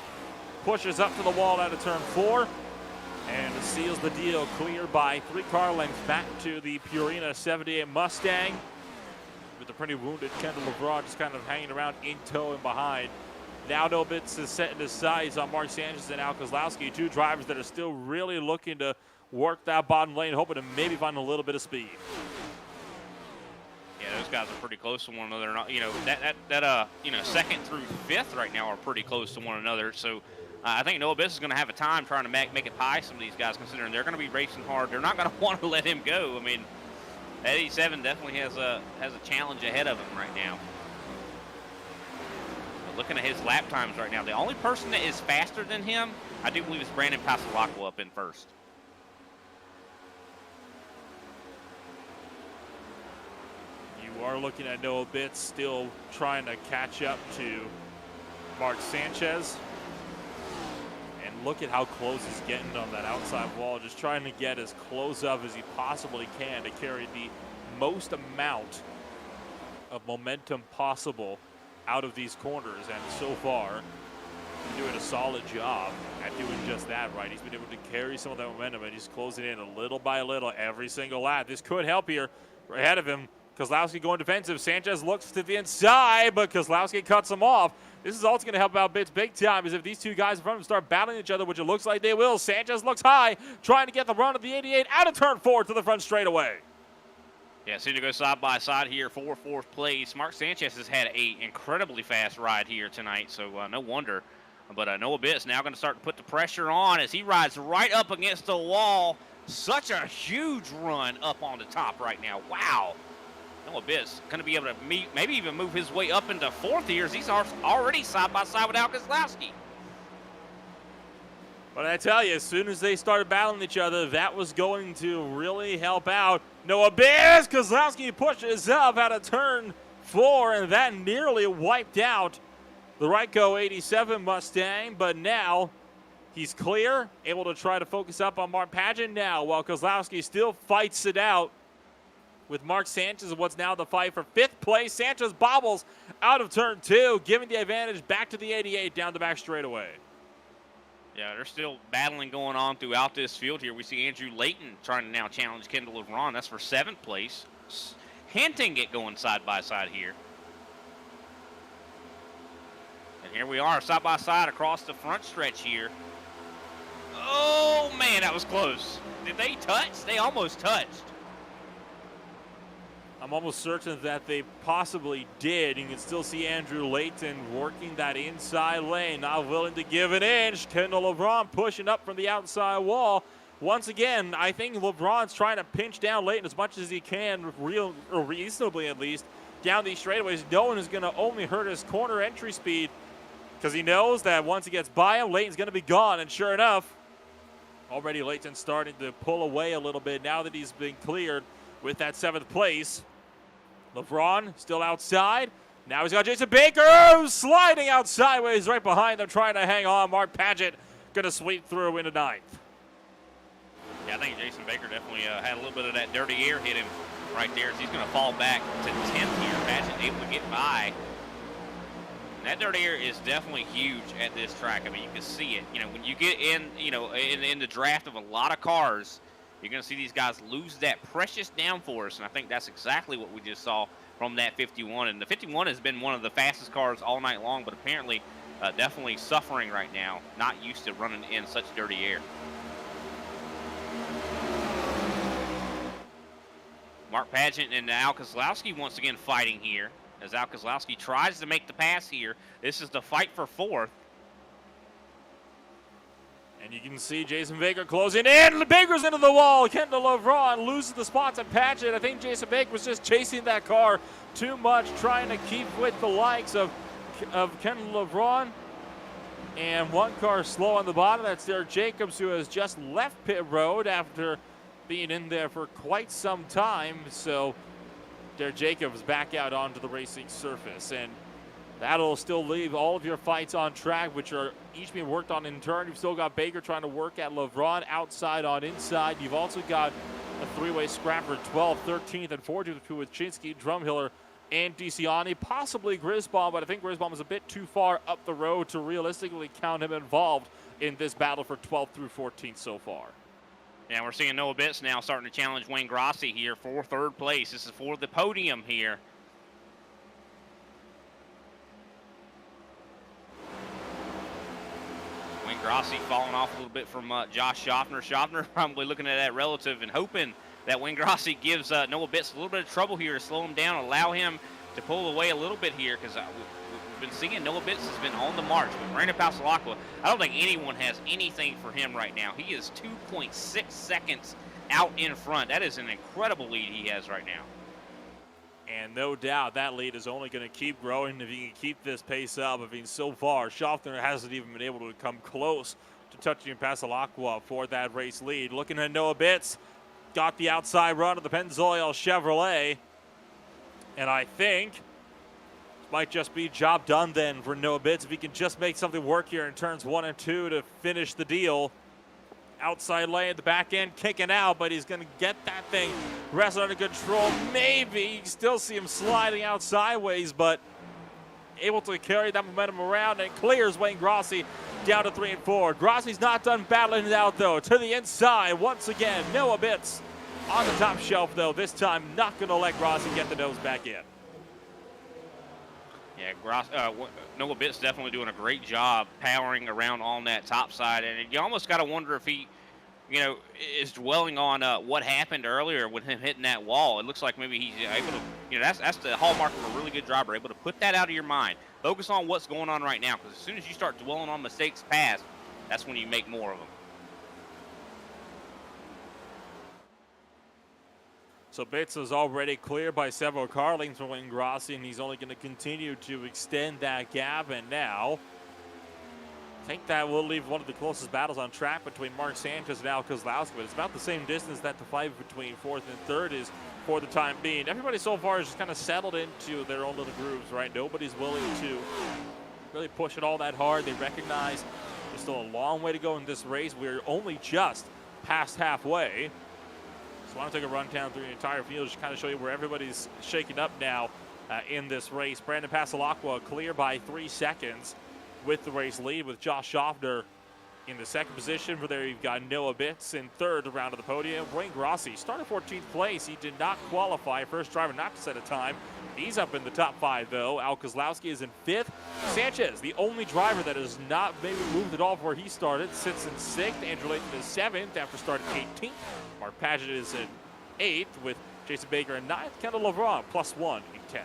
Pushes up to the wall out of turn 4. And seals the deal, clear by 3 car lengths back to the Purina 78 Mustang. With the pretty wounded Kendall LeBron just kind of hanging around in tow and behind. Now Noah Bitts is setting his sights on Mark Sanchez and Al Kozlowski, 2 drivers that are still really looking to work that bottom lane, hoping to maybe find a little bit of speed. Yeah, those guys are pretty close to one another. That 2nd through 5th right now are pretty close to one another. So I think Noah Bitts is going to have a time trying to make it pie some of these guys, considering they're going to be racing hard. They're not going to want to let him go. I mean, 87 definitely has a challenge ahead of him right now. But looking at his lap times right now, the only person that is faster than him, I do believe, is Brandon Passalacqua up in 1st. You are looking at Noah Bitts still trying to catch up to Mark Sanchez. Look at how close he's getting on that outside wall, just trying to get as close up as he possibly can to carry the most amount of momentum possible out of these corners, and so far, doing a solid job at doing just that, right? He's been able to carry some of that momentum, and he's closing in a little by little every single lap. This could help here. Right ahead of him, Kozlowski going defensive. Sanchez looks to the inside, but Kozlowski cuts him off. This is also going to help out Bits big time, is if these two guys in front of him start battling each other, which it looks like they will. Sanchez looks high, trying to get the run of the 88 out of turn 4 to the front straightaway. Yeah, seem to go side by side here for fourth place. Mark Sanchez has had an incredibly fast ride here tonight, so no wonder. But Noah Bitt's now going to start to put the pressure on as he rides right up against the wall. Such a huge run up on the top right now. Wow. Noah Bitt's going to be able to maybe even move his way up into fourth here as he's already side by side with Al Kozlowski. But I tell you, as soon as they started battling each other, that was going to really help out Noah Bitt. Kozlowski pushes up out of turn 4, and that nearly wiped out the Ryko 87 Mustang. But now he's clear, able to try to focus up on Mark Pageant now, while Kozlowski still fights it out with Mark Sanchez in what's now the fight for 5th place. Sanchez bobbles out of turn 2, giving the advantage back to the 88 down the back straightaway. Yeah, there's still battling going on throughout this field here. We see Andrew Layton trying to now challenge Kendall LeBron. That's for 7th place. Hinting it going side by side here. And here we are, side by side across the front stretch here. Oh, man, that was close. Did they touch? They almost touched. I'm almost certain that they possibly did. You can still see Andrew Layton working that inside lane, not willing to give an inch. Kendall LeBron pushing up from the outside wall. Once again, I think LeBron's trying to pinch down Layton as much as he can, reasonably at least, down these straightaways. No one is going to only hurt his corner entry speed because he knows that once he gets by him, Layton's going to be gone. And sure enough, already Layton's starting to pull away a little bit now that he's been cleared with that 7th place. LeBron still outside. Now he's got Jason Baker sliding out sideways right behind them, trying to hang on. Mark Pageant going to sweep through into 9th. Yeah, I think Jason Baker definitely had a little bit of that dirty air hit him right there as he's going to fall back to 10th here. Pageant able to get by. And that dirty air is definitely huge at this track. I mean, you can see it. You know, when you get in, you know, in the draft of a lot of cars, you're going to see these guys lose that precious downforce, and I think that's exactly what we just saw from that 51. And the 51 has been one of the fastest cars all night long, but apparently definitely suffering right now, not used to running in such dirty air. Mark Pageant and Al Kozlowski once again fighting here as Al Kozlowski tries to make the pass here. This is the fight for 4th. And you can see Jason Baker closing in. Baker's into the wall. Kendall LeBron loses the spots at Pageant. I think Jason Baker was just chasing that car too much, trying to keep with the likes of Kendall LeBron. And one car slow on the bottom. That's Derek Jacobs, who has just left pit road after being in there for quite some time. So Derek Jacobs back out onto the racing surface. And that'll still leave all of your fights on track, which are each being worked on in turn. You've still got Baker trying to work at LeBron outside on inside. You've also got a three-way scrap for 12th, 13th, and 14th with Chinsky, Drumhiller, and DeCiani. Possibly Grisbaum, but I think Grisbaum is a bit too far up the road to realistically count him involved in this battle for 12th through 14th so far. Yeah, we're seeing Noah Bitt now starting to challenge Wayne Grossi here for 3rd place. This is for the podium here. Wayne Grossi falling off a little bit from Josh Schaffner. Schaffner probably looking at that relative and hoping that Wayne Grossi gives Noah Bitt a little bit of trouble here to slow him down, allow him to pull away a little bit here because we've been seeing Noah Bitt has been on the march. But Brandon Pasalacqua, I don't think anyone has anything for him right now. He is 2.6 seconds out in front. That is an incredible lead he has right now. And no doubt that lead is only going to keep growing if he can keep this pace up. I mean, so far, Schaffner hasn't even been able to come close to touching Pasalacqua for that race lead. Looking at Noah Bitt, got the outside run of the Pennzoil Chevrolet. And I think it might just be job done then for Noah Bitt if he can just make something work here in turns 1 and 2 to finish the deal. Outside lane at the back end, kicking out, but he's going to get that thing wrestled under control. Maybe you can still see him sliding out sideways, but able to carry that momentum around and clears Wayne Grossi down to 3 and 4. Grossi's not done battling it out, though. To the inside, once again, Noah Bitts on the top shelf, though. This time, not going to let Grossi get the nose back in. Yeah, Noah Bitts definitely doing a great job powering around on that top side, and you almost got to wonder if he, is dwelling on what happened earlier with him hitting that wall. It looks like maybe he's able to, that's the hallmark of a really good driver, able to put that out of your mind. Focus on what's going on right now, because as soon as you start dwelling on mistakes past, that's when you make more of them. So Bitts is already cleared by several car lanes from Wayne Grossi, and he's only going to continue to extend that gap. And now, I think that will leave one of the closest battles on track between Mark Sanchez and Al Kozlowski. But it's about the same distance that the fight between fourth and third is for the time being. Everybody so far is just kind of settled into their own little grooves, right? Nobody's willing to really push it all that hard. They recognize there's still a long way to go in this race. We're only just past halfway. I want to take a run down through the entire field, just kind of show you where everybody's shaking up now in this race. Brandon Pasalacqua clear by 3 seconds with the race lead, with Josh Schaffner in the second position. For there, you've got Noah Bitts in third around of the podium. Wayne Grossi started 14th place. He did not qualify. First driver not to set a time. He's up in the top 5, though. Al Kozlowski is in 5th. Sanchez, the only driver that has not maybe moved at all from where he started, sits in 6th. Andrew Layton is 7th after starting 18th. Mark Paget is in 8th, with Jason Baker in 9th. Kendall LeBron +1 in 10th.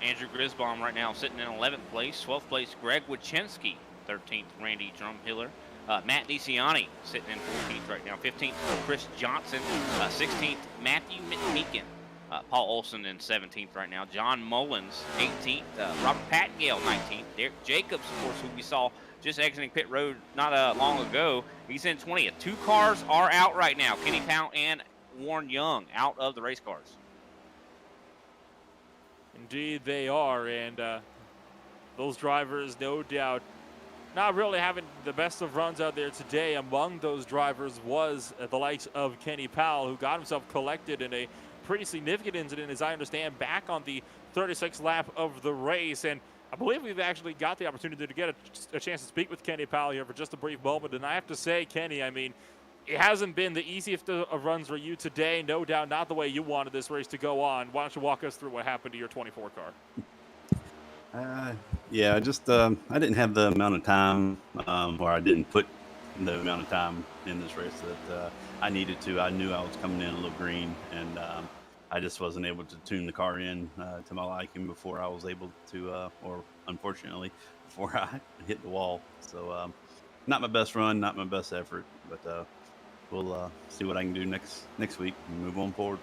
Andrew Grisbaum right now sitting in 11th place. 12th place, Greg Wachinski. 13th, Randy Drumhiller. Matt DeCiani sitting in 14th right now. 15th, Chris Johnson. 16th, Matthew Meekin. Paul Olson in 17th right now. John Mullins, 18th. Robert Pattengale, 19th. Derek Jacobs, of course, who we saw just exiting pit road not long ago. He's in 20th. 2 cars are out right now. Kenny Powell and Warren Young out of the race cars. Indeed, they are. And those drivers, no doubt, not really having the best of runs out there today. Among those drivers was the likes of Kenny Powell, who got himself collected in a pretty significant incident, as I understand, back on the 36th lap of the race. And I believe we've actually got the opportunity to get a chance to speak with Kenny Powell here for just a brief moment. And I have to say, Kenny, I mean, it hasn't been the easiest of runs for you today. No doubt not the way you wanted this race to go on. Why don't you walk us through what happened to your 24 car? Yeah, just I didn't have the amount of time, or I didn't put the amount of time in this race that I needed to. I knew I was coming in a little green, and I just wasn't able to tune the car in to my liking before I was able to, or unfortunately, before I hit the wall. So not my best run, not my best effort, but we'll see what I can do next week and move on forward.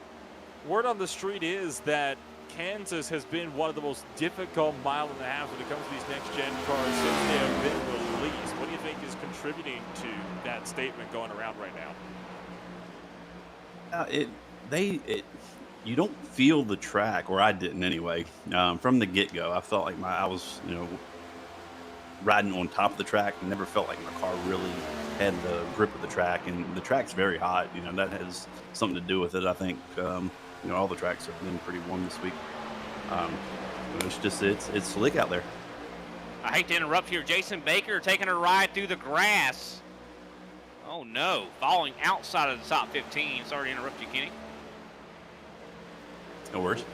Word on the street is that Kansas has been one of the most difficult mile and a half when it comes to these next-gen cars since they have been released. What do you think is contributing to that statement going around right now? You don't feel the track, or I didn't anyway. From the get-go, I felt like I was, riding on top of the track. I never felt like my car really had the grip of the track, and the track's very hot. That has something to do with it. I think all the tracks have been pretty warm this week. It's slick out there. I hate to interrupt here. Jason Baker taking a ride through the grass. Oh no, falling outside of the top 15. Sorry to interrupt you, Kenny. No worries.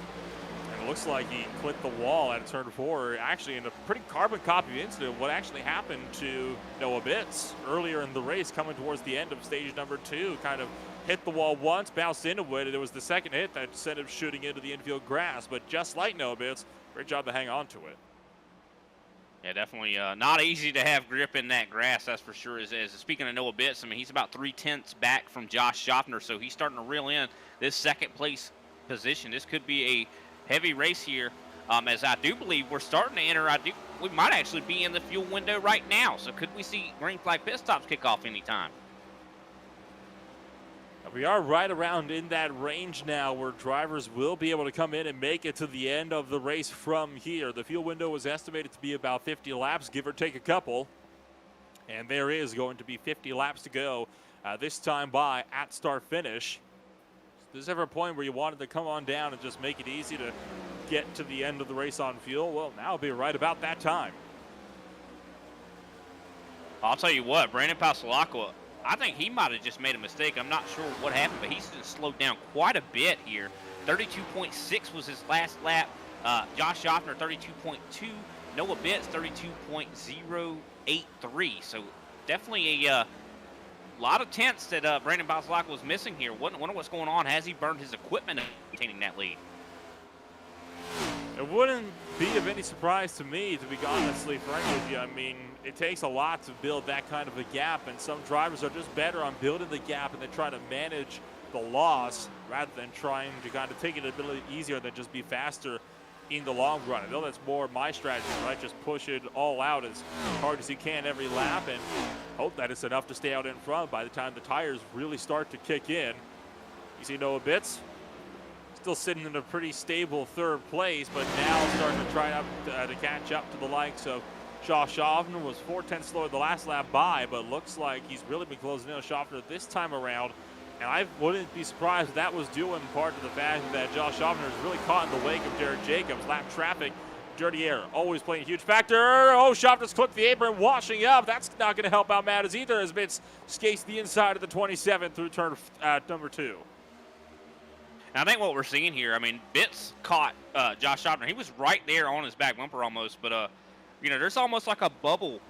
And it looks like he clipped the wall at turn 4, actually in a pretty carbon copy incident. What actually happened to Noah Bitts earlier in the race, coming towards the end of stage number 2, kind of hit the wall once, bounced into it, and it was the second hit that sent him shooting into the infield grass. But just like Noah Bitts, great job to hang on to it. Yeah, definitely not easy to have grip in that grass, that's for sure. As speaking of Noah Bitts, I mean, he's about 3/10 back from Josh Schaffner, so he's starting to reel in this second place position. This could be a heavy race here, as I do believe we're starting to enter. We might actually be in the fuel window right now, so could we see green flag pit stops kick off anytime? We are right around in that range now where drivers will be able to come in and make it to the end of the race from here. The fuel window was estimated to be about 50 laps, give or take a couple. And there is going to be 50 laps to go, this time by at start finish. there's ever a point where you wanted to come on down and just make it easy to get to the end of the race on fuel, well, now it'll be right about that time. I'll tell you what, Brandon Pasalacqua, I think he might have just made a mistake. I'm not sure what happened, but he's just slowed down quite a bit here. 32.6 was his last lap. Josh Schaffner, 32.2. Noah Bitts, 32.083. So definitely a lot of tenths that Brandon Pasalacqua was missing here. Wonder what's going on. Has he burned his equipment maintaining that lead? It wouldn't be of any surprise to me, to be honestly frank with you. I mean, it takes a lot to build that kind of a gap, and some drivers are just better on building the gap and then trying to manage the loss rather than trying to kind of take it a bit easier than just be faster in the long run. I know that's more my strategy, right? Just push it all out as hard as you can every lap and hope that it's enough to stay out in front by the time the tires really start to kick in. You see Noah Bitts still sitting in a pretty stable third place, but now starting to try to catch up to the likes of Josh Schaffner. Was 4/10 slower the last lap by, but looks like he's really been closing in on Schaffner this time around. And I wouldn't be surprised if that was due in part to the fact that Josh Schaffner is really caught in the wake of Derek Jacobs. Lap traffic, dirty air, always playing a huge factor. Oh, Schaffner's clipped the apron, washing up. That's not going to help out Matters either, as Bitts skates the inside of the 27 through turn number 2. And I think what we're seeing here, I mean, Bitts caught Josh Schaffner. He was right there on his back bumper almost, but, you know, there's almost like a bubble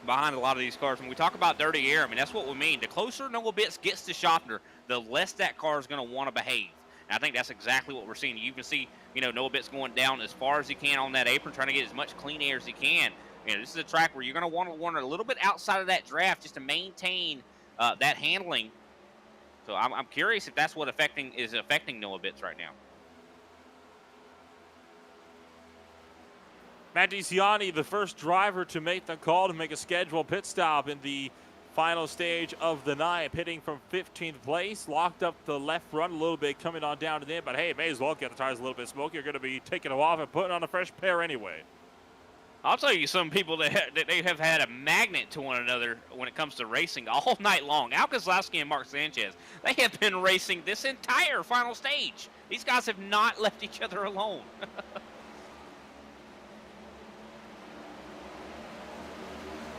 behind a lot of these cars. When we talk about dirty air, I mean, that's what we mean. The closer Noah Bitts gets to Schaffner, the less that car is going to want to behave. And I think that's exactly what we're seeing. You can see, you know, Noah Bitts going down as far as he can on that apron, trying to get as much clean air as he can. You know, this is a track where you're going to want a little bit outside of that draft just to maintain that handling. So I'm curious if that's what is affecting Noah Bitts right now. Matt DiCiani, the first driver to make the call to make a scheduled pit stop in the final stage of the night, pitting from 15th place, locked up the left front a little bit, coming on down to the end, but hey, may as well get the tires a little bit smoky. You're going to be taking them off and putting on a fresh pair anyway. I'll tell you some people that they have had a magnet to one another when it comes to racing all night long. Al Kozlowski and Mark Sanchez, they have been racing this entire final stage. These guys have not left each other alone.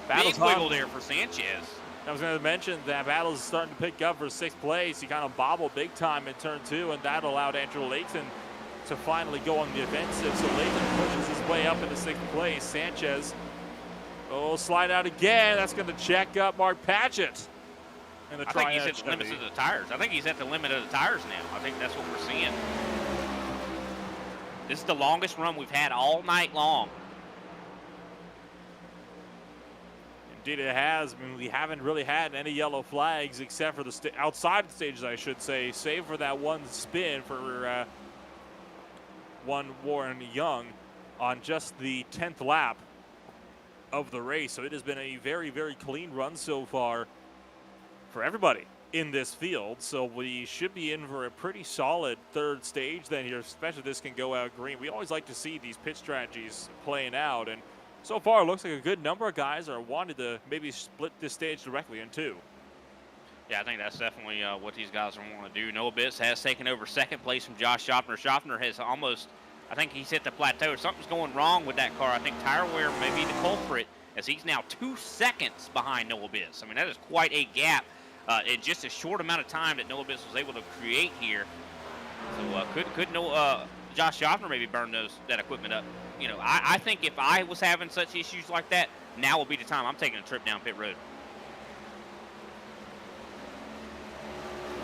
Big wiggle there for Sanchez. I was going to mention that battle is starting to pick up for 6th place. He kind of bobbled big time in turn 2, and that allowed Andrew Layton to finally go on the offensive. So Layton pushes his way up into 6th place. Sanchez, slide out again. That's going to check up Mark Patchett. And I think he's at the limits of the tires. I think he's at the limit of the tires now. I think that's what we're seeing. This is the longest run we've had all night long. Indeed it has. I mean, we haven't really had any yellow flags except for the outside the stages, I should say, save for that one spin for one Warren Young on just the 10th lap of the race. So it has been a very, very clean run so far for everybody in this field. So we should be in for a pretty solid third stage then here, especially if this can go out green. We always like to see these pit strategies playing out, and so far, it looks like a good number of guys are wanting to maybe split this stage directly in two. Yeah, I think that's definitely what these guys are wanting to do. Noah Bitts has taken over 2nd place from Josh Schaffner. Schaffner has almost, I think he's hit the plateau. Something's going wrong with that car. I think tire wear may be the culprit, as he's now 2 seconds behind Noah Bitts. I mean, that is quite a gap in just a short amount of time that Noah Bitts was able to create here. So could Josh Schaffner maybe burn that equipment up? You know, I think if I was having such issues like that, now will be the time. I'm taking a trip down pit road.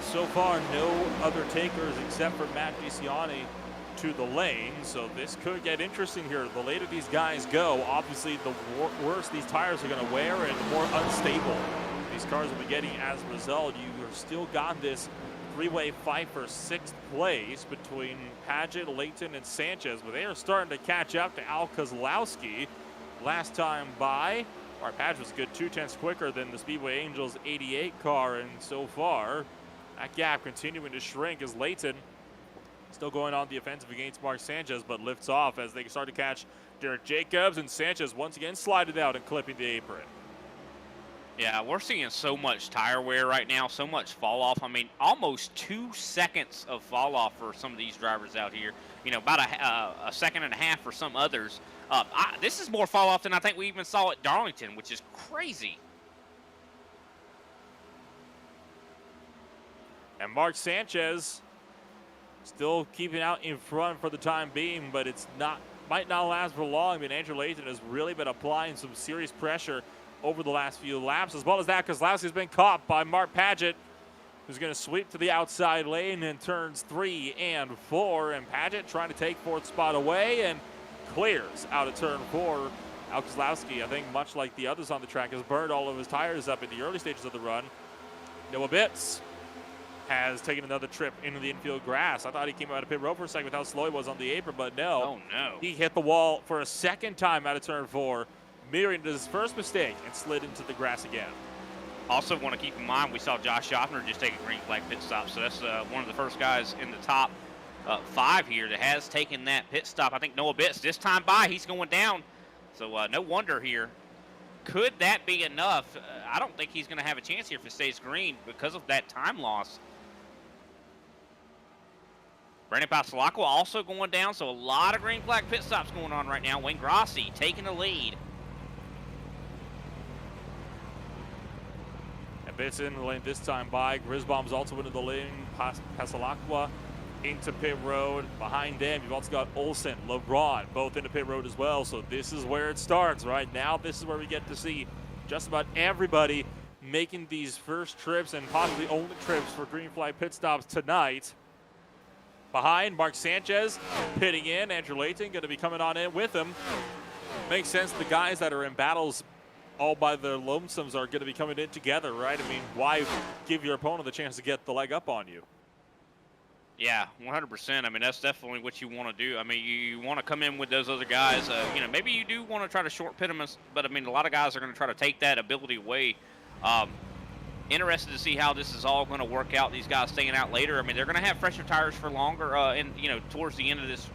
So far, no other takers except for Matt DiCiani to the lane. So this could get interesting here. The later these guys go, obviously the worse these tires are going to wear and the more unstable these cars will be getting as a result. You have still got this three-way fight for 6th place between Padgett, Layton, and Sanchez, but they are starting to catch up to Al Kozlowski. Last time by, Padgett was a good 2/10 quicker than the Speedway Angels 88 car, and so far, that gap continuing to shrink as Layton still going on the offensive against Mark Sanchez, but lifts off as they start to catch Derek Jacobs, and Sanchez once again slided out and clipping the apron. Yeah, we're seeing so much tire wear right now, so much fall off. I mean, almost 2 seconds of fall off for some of these drivers out here. You know, about a second and a half for some others. This is more fall off than I think we even saw at Darlington, which is crazy. And Mark Sanchez still keeping out in front for the time being, but might not last for long. I mean, Andrew Layton has really been applying some serious pressure over the last few laps. As well as that, Kozlowski's been caught by Mark Paget, who's going to sweep to the outside lane in turns 3 and 4. And Paget trying to take 4th spot away and clears out of turn 4. Al Kozlowski, I think much like the others on the track, has burned all of his tires up in the early stages of the run. Noah Bitts has taken another trip into the infield grass. I thought he came out of pit road for a second with how slow he was on the apron, but no. Oh, no. He hit the wall for a second time out of turn 4, mirroring his first mistake, and slid into the grass again. Also want to keep in mind, we saw Josh Schaffner just take a green flag pit stop, so that's one of the first guys in the top 5 here that has taken that pit stop. I think Noah Bitts, this time by, he's going down, so no wonder here. Could that be enough? I don't think he's going to have a chance here if it stays green because of that time loss. Brandon Pasalacqua also going down, so a lot of green flag pit stops going on right now. Wayne Grossi taking the lead. And Bitts in the lane this time by. Grisbaum's also into the lane. Pasalacqua into pit road. Behind them, you've also got Olsen, LeBron, both into pit road as well. So this is where it starts right now. This is where we get to see just about everybody making these first trips and possibly only trips for green flag pit stops tonight. Behind, Mark Sanchez pitting in. Andrew Layton going to be coming on in with him. Makes sense. The guys that are in battles all by their lonesomes are going to be coming in together, right? I mean, why give your opponent the chance to get the leg up on you? Yeah, 100%. I mean, that's definitely what you want to do. I mean, you want to come in with those other guys. You know, maybe you do want to try to short pit them, but I mean, a lot of guys are going to try to take that ability away. Interested to see how this is all going to work out. These guys staying out later. I mean, they're going to have fresher tires for longer, and you know, towards the end of this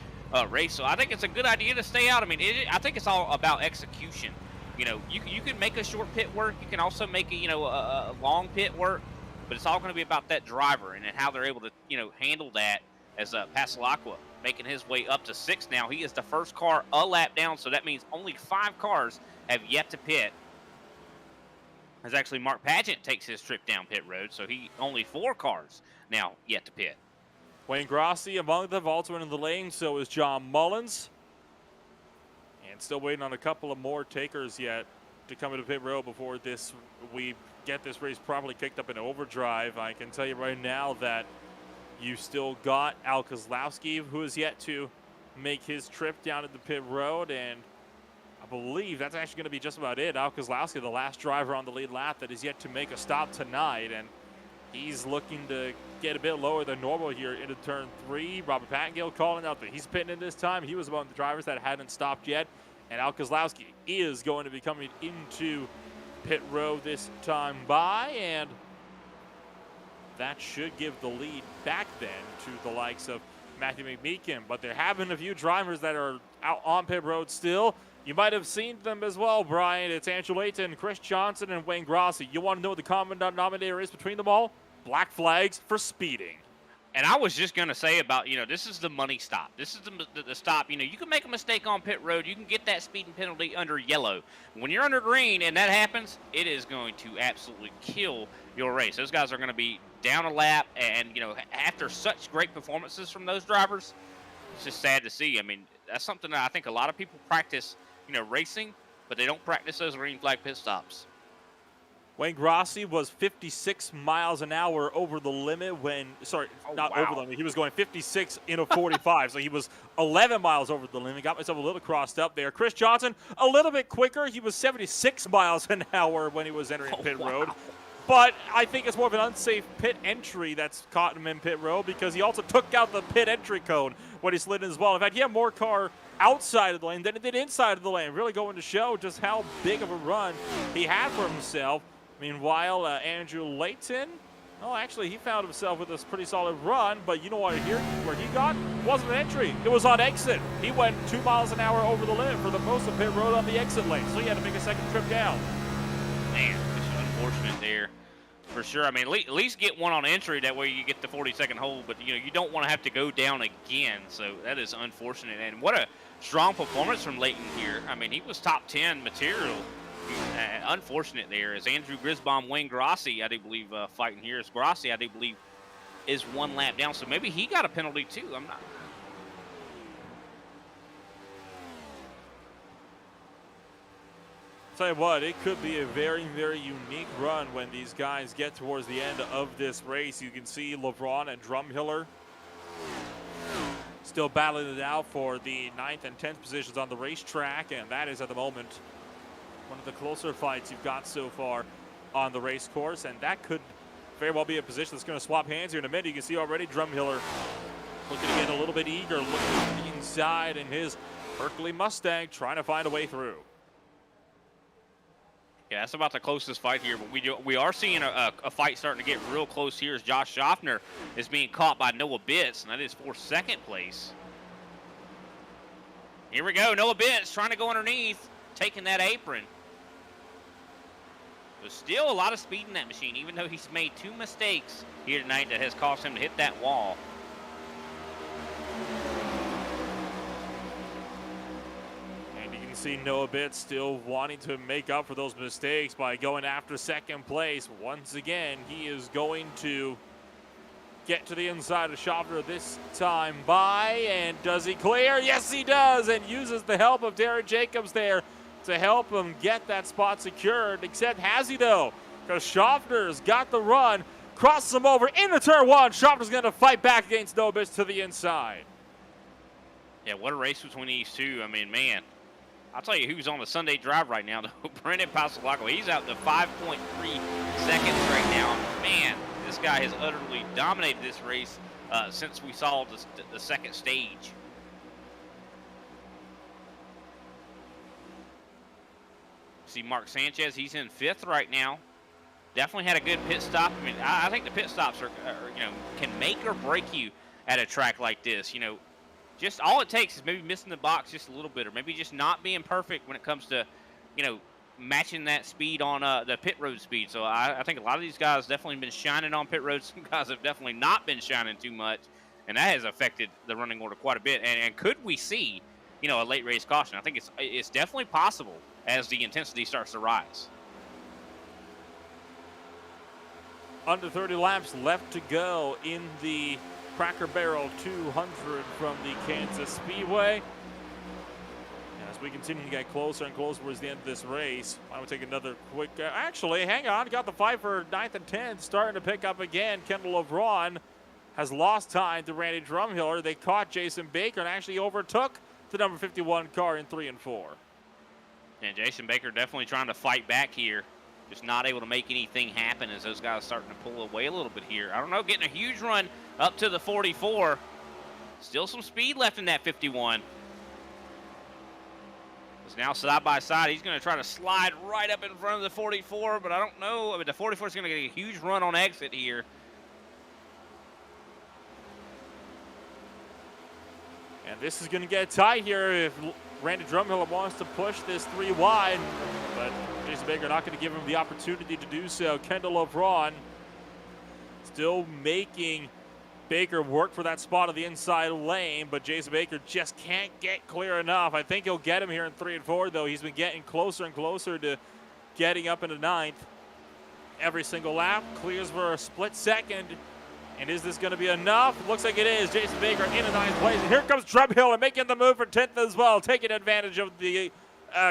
race. So I think it's a good idea to stay out. I mean, I think it's all about execution. You know, you can make a short pit work. You can also make a long pit work, but it's all going to be about that driver and how they're able to handle that. As Pasalacqua making his way up to 6 now. He is the first car a lap down, so that means only 5 cars have yet to pit. As actually Mark Paget takes his trip down pit road, so he only 4 cars now yet to pit. Wayne Grossi among them, also in the lane, so is John Mullins. And still waiting on a couple of more takers yet to come into pit road before we get this race properly kicked up in overdrive. I can tell you right now that you still got Al Kozlowski, who is yet to make his trip down to the pit road, and I believe that's actually going to be just about it. Al Kozlowski, the last driver on the lead lap that is yet to make a stop tonight, and he's looking to get a bit lower than normal here into turn 3. Robert Pattengill calling out that he's pitting in this time. He was among the drivers that hadn't stopped yet, and Al Kozlowski is going to be coming into pit road this time by, and that should give the lead back then to the likes of Matthew McMeekin. But there have been a few drivers that are out on pit road still. You might have seen them as well, Brian. It's Andrew Layton, Chris Johnson, and Wayne Grossi. You want to know what the common denominator is between them all? Black flags for speeding. And I was just going to say about, this is the money stop. This is the stop. You can make a mistake on pit road. You can get that speeding penalty under yellow. When you're under green and that happens, it is going to absolutely kill your race. Those guys are going to be down a lap. And, after such great performances from those drivers, it's just sad to see. I mean, that's something that I think a lot of people practice, racing, but they don't practice those green flag pit stops. Wayne Grossi was 56 miles an hour over the limit over the limit. He was going 56 in a 45, so he was 11 miles over the limit. Got myself a little crossed up there. Chris Johnson, a little bit quicker. He was 76 miles an hour when he was entering pit road. But I think it's more of an unsafe pit entry that's caught him in pit road because he also took out the pit entry cone when he slid in as well. In fact, he had more car outside of the lane than it did inside of the lane, really going to show just how big of a run he had for himself. Meanwhile, Andrew Layton, actually he found himself with this pretty solid run, but you know what, where he got wasn't an entry. It was on exit. He went 2 miles an hour over the limit for the most of pit road on the exit lane, so he had to make a second trip down. Man, it's unfortunate there. For sure. I mean, at least get one on entry. That way you get the 42nd hole. But, you know, you don't want to have to go down again. So that is unfortunate. And what a strong performance from Leighton here. I mean, he was top 10 material. Unfortunate there as Andrew Grisbaum, Wayne Grassi, I do believe, fighting here. As Grassi, I do believe, is 1 lap down. So maybe he got a penalty too. I'm not. Tell you what, it could be a very, very unique run when these guys get towards the end of this race. You can see LeBron and Drumhiller still battling it out for the 9th and 10th positions on the racetrack, and that is at the moment one of the closer fights you've got so far on the race course, and that could very well be a position that's going to swap hands here in a minute. You can see already Drumhiller looking to get a little bit eager, looking to the inside in his Berkeley Mustang, trying to find a way through. Yeah, that's about the closest fight here, but we are seeing a fight starting to get real close here as Josh Schaffner is being caught by Noah Bitts, and that is for 2nd place. Here we go, Noah Bitts trying to go underneath, taking that apron. There's still a lot of speed in that machine, even though he's made 2 mistakes here tonight that has caused him to hit that wall. See Noah Bitts still wanting to make up for those mistakes by going after 2nd place. Once again, he is going to get to the inside of Schaffner this time and does he clear? Yes, he does, and uses the help of Derek Jacobs there to help him get that spot secured, except has he though? Because Schaffner's got the run, crosses him over into turn 1. Schaffner's going to fight back against Noah Bitts to the inside. Yeah, what a race between these two. I mean, man. I'll tell you who's on the Sunday drive right now, though. Brendan Pasolaco. He's out to 5.3 seconds right now. Man, this guy has utterly dominated this race since we saw the 2nd stage. See Mark Sanchez, he's in 5th right now. Definitely had a good pit stop. I mean, I think the pit stops are, you know, can make or break you at a track like this. You know, just all it takes is maybe missing the box just a little bit, or maybe just not being perfect when it comes to, you know, matching that speed on the pit road speed. So I think a lot of these guys definitely been shining on pit road. Some guys have definitely not been shining too much, and that has affected the running order quite a bit. And could we see, you know, a late race caution? I think it's definitely possible as the intensity starts to rise. Under 30 laps left to go in the Cracker Barrel 200 from the Kansas Speedway. As we continue to get closer and closer towards the end of this race, I would take another quick. Actually, hang on. Got the fight for 9th and 10th starting to pick up again. Kendall LeBron has lost time to Randy Drumhiller. They caught Jason Baker and actually overtook the number 51 car in 3 and 4. And Jason Baker definitely trying to fight back here. Just not able to make anything happen as those guys starting to pull away a little bit here. I don't know, getting a huge run up to the 44. Still some speed left in that 51. It's now side by side. He's going to try to slide right up in front of the 44, but I don't know. I mean, the 44 is going to get a huge run on exit here. And this is going to get tight here if Randy Drumhiller wants to push this 3 wide, but Jason Baker not going to give him the opportunity to do so. Kendall LeBron still making Baker work for that spot of the inside lane, but Jason Baker just can't get clear enough. I think he'll get him here in 3 and 4, though. He's been getting closer and closer to getting up into 9th. Every single lap clears for a split second. And is this going to be enough? Looks like it is. Jason Baker in a 9th place. And here comes Drumhiller making the move for 10th as well, taking advantage of the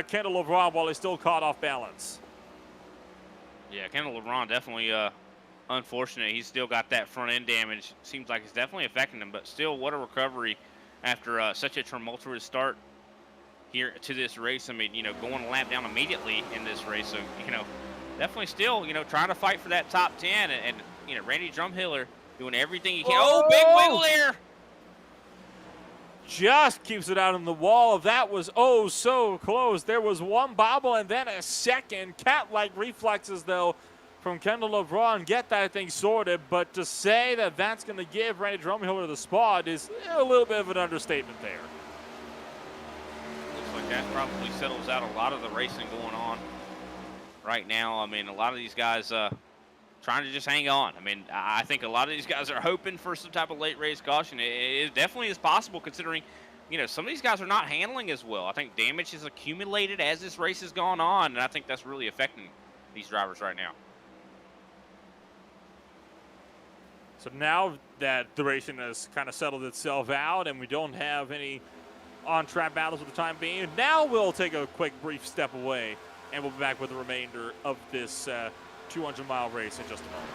Kendall LeBron while he's still caught off balance. Yeah, Kendall LeBron definitely unfortunate. He's still got that front end damage. Seems like it's definitely affecting him, but still, what a recovery after such a tumultuous start here to this race. I mean, you know, going a lap down immediately in this race. So, you know, definitely still, you know, trying to fight for that top 10. And you know, Randy Drumhiller doing everything he can. Oh, big wiggle there. Just keeps it out on the wall. That was oh so close. There was one bobble and then a second. Cat-like reflexes, though, from Kendall LeBron. Get that thing sorted. But to say that that's going to give Randy Drumhiller the spot is a little bit of an understatement there. Looks like that probably settles out a lot of the racing going on right now. I mean, a lot of these guys trying to just hang on. I mean, I think a lot of these guys are hoping for some type of late race caution. It definitely is possible considering, some of these guys are not handling as well. I think damage has accumulated as this race has gone on, and I think that's really affecting these drivers right now. So now that the racing has kind of settled itself out and we don't have any on-track battles for the time being, now we'll take a quick brief step away and we'll be back with the remainder of this 200-mile race in just a moment.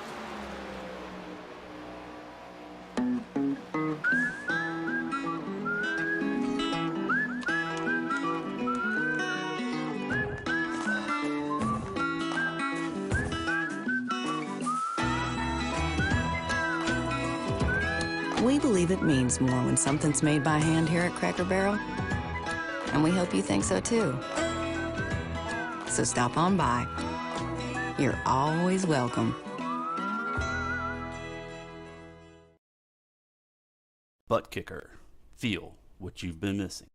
We believe it means more when something's made by hand here at Cracker Barrel, and we hope you think so too. So stop on by. You're always welcome. ButtKicker. Feel what you've been missing.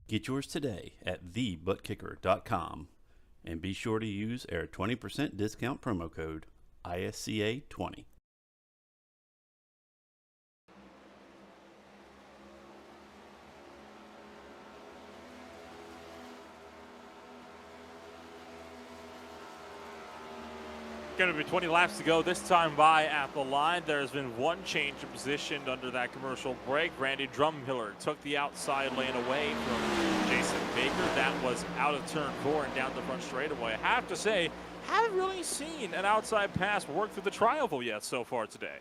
Get yours today at thebuttkicker.com and be sure to use our 20% discount promo code ISCA20. Going to be 20 laps to go this time by at the line. There's been one change of position under that commercial break. Randy Drumhiller took the outside lane away from Jason Baker. That was out of turn 4 and down the front straightaway. I have to say, haven't really seen an outside pass work through the tri-oval yet so far today.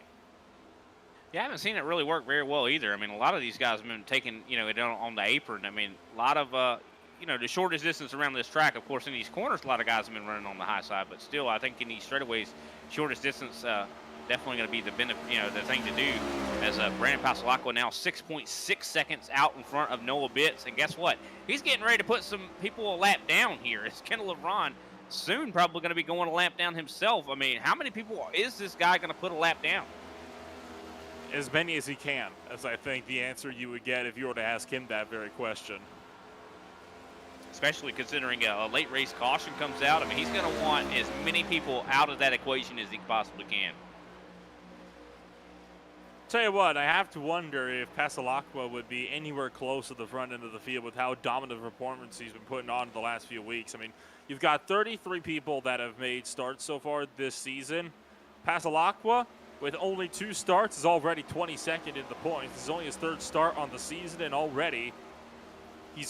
Yeah, I haven't seen it really work very well either. I mean, a lot of these guys have been taking, it on the apron. I mean, a lot of, the shortest distance around this track, of course, in these corners, a lot of guys have been running on the high side. But still, I think in these straightaways, shortest distance definitely going to be the the thing to do. As Brandon Pasalacqua now 6.6 seconds out in front of Noah Bitts. And guess what? He's getting ready to put some people a lap down here. It's Kendall LeBron soon probably going to be going a lap down himself. I mean, how many people is this guy going to put a lap down? As many as he can, as I think the answer you would get if you were to ask him that very question. Especially considering a late race caution comes out. I mean, he's going to want as many people out of that equation as he possibly can. Tell you what, I have to wonder if Pasalacqua would be anywhere close to the front end of the field with how dominant performance he's been putting on the last few weeks. I mean, you've got 33 people that have made starts so far this season. Pasalacqua, with only 2 starts, is already 22nd in the points. This is only his 3rd start on the season, and already he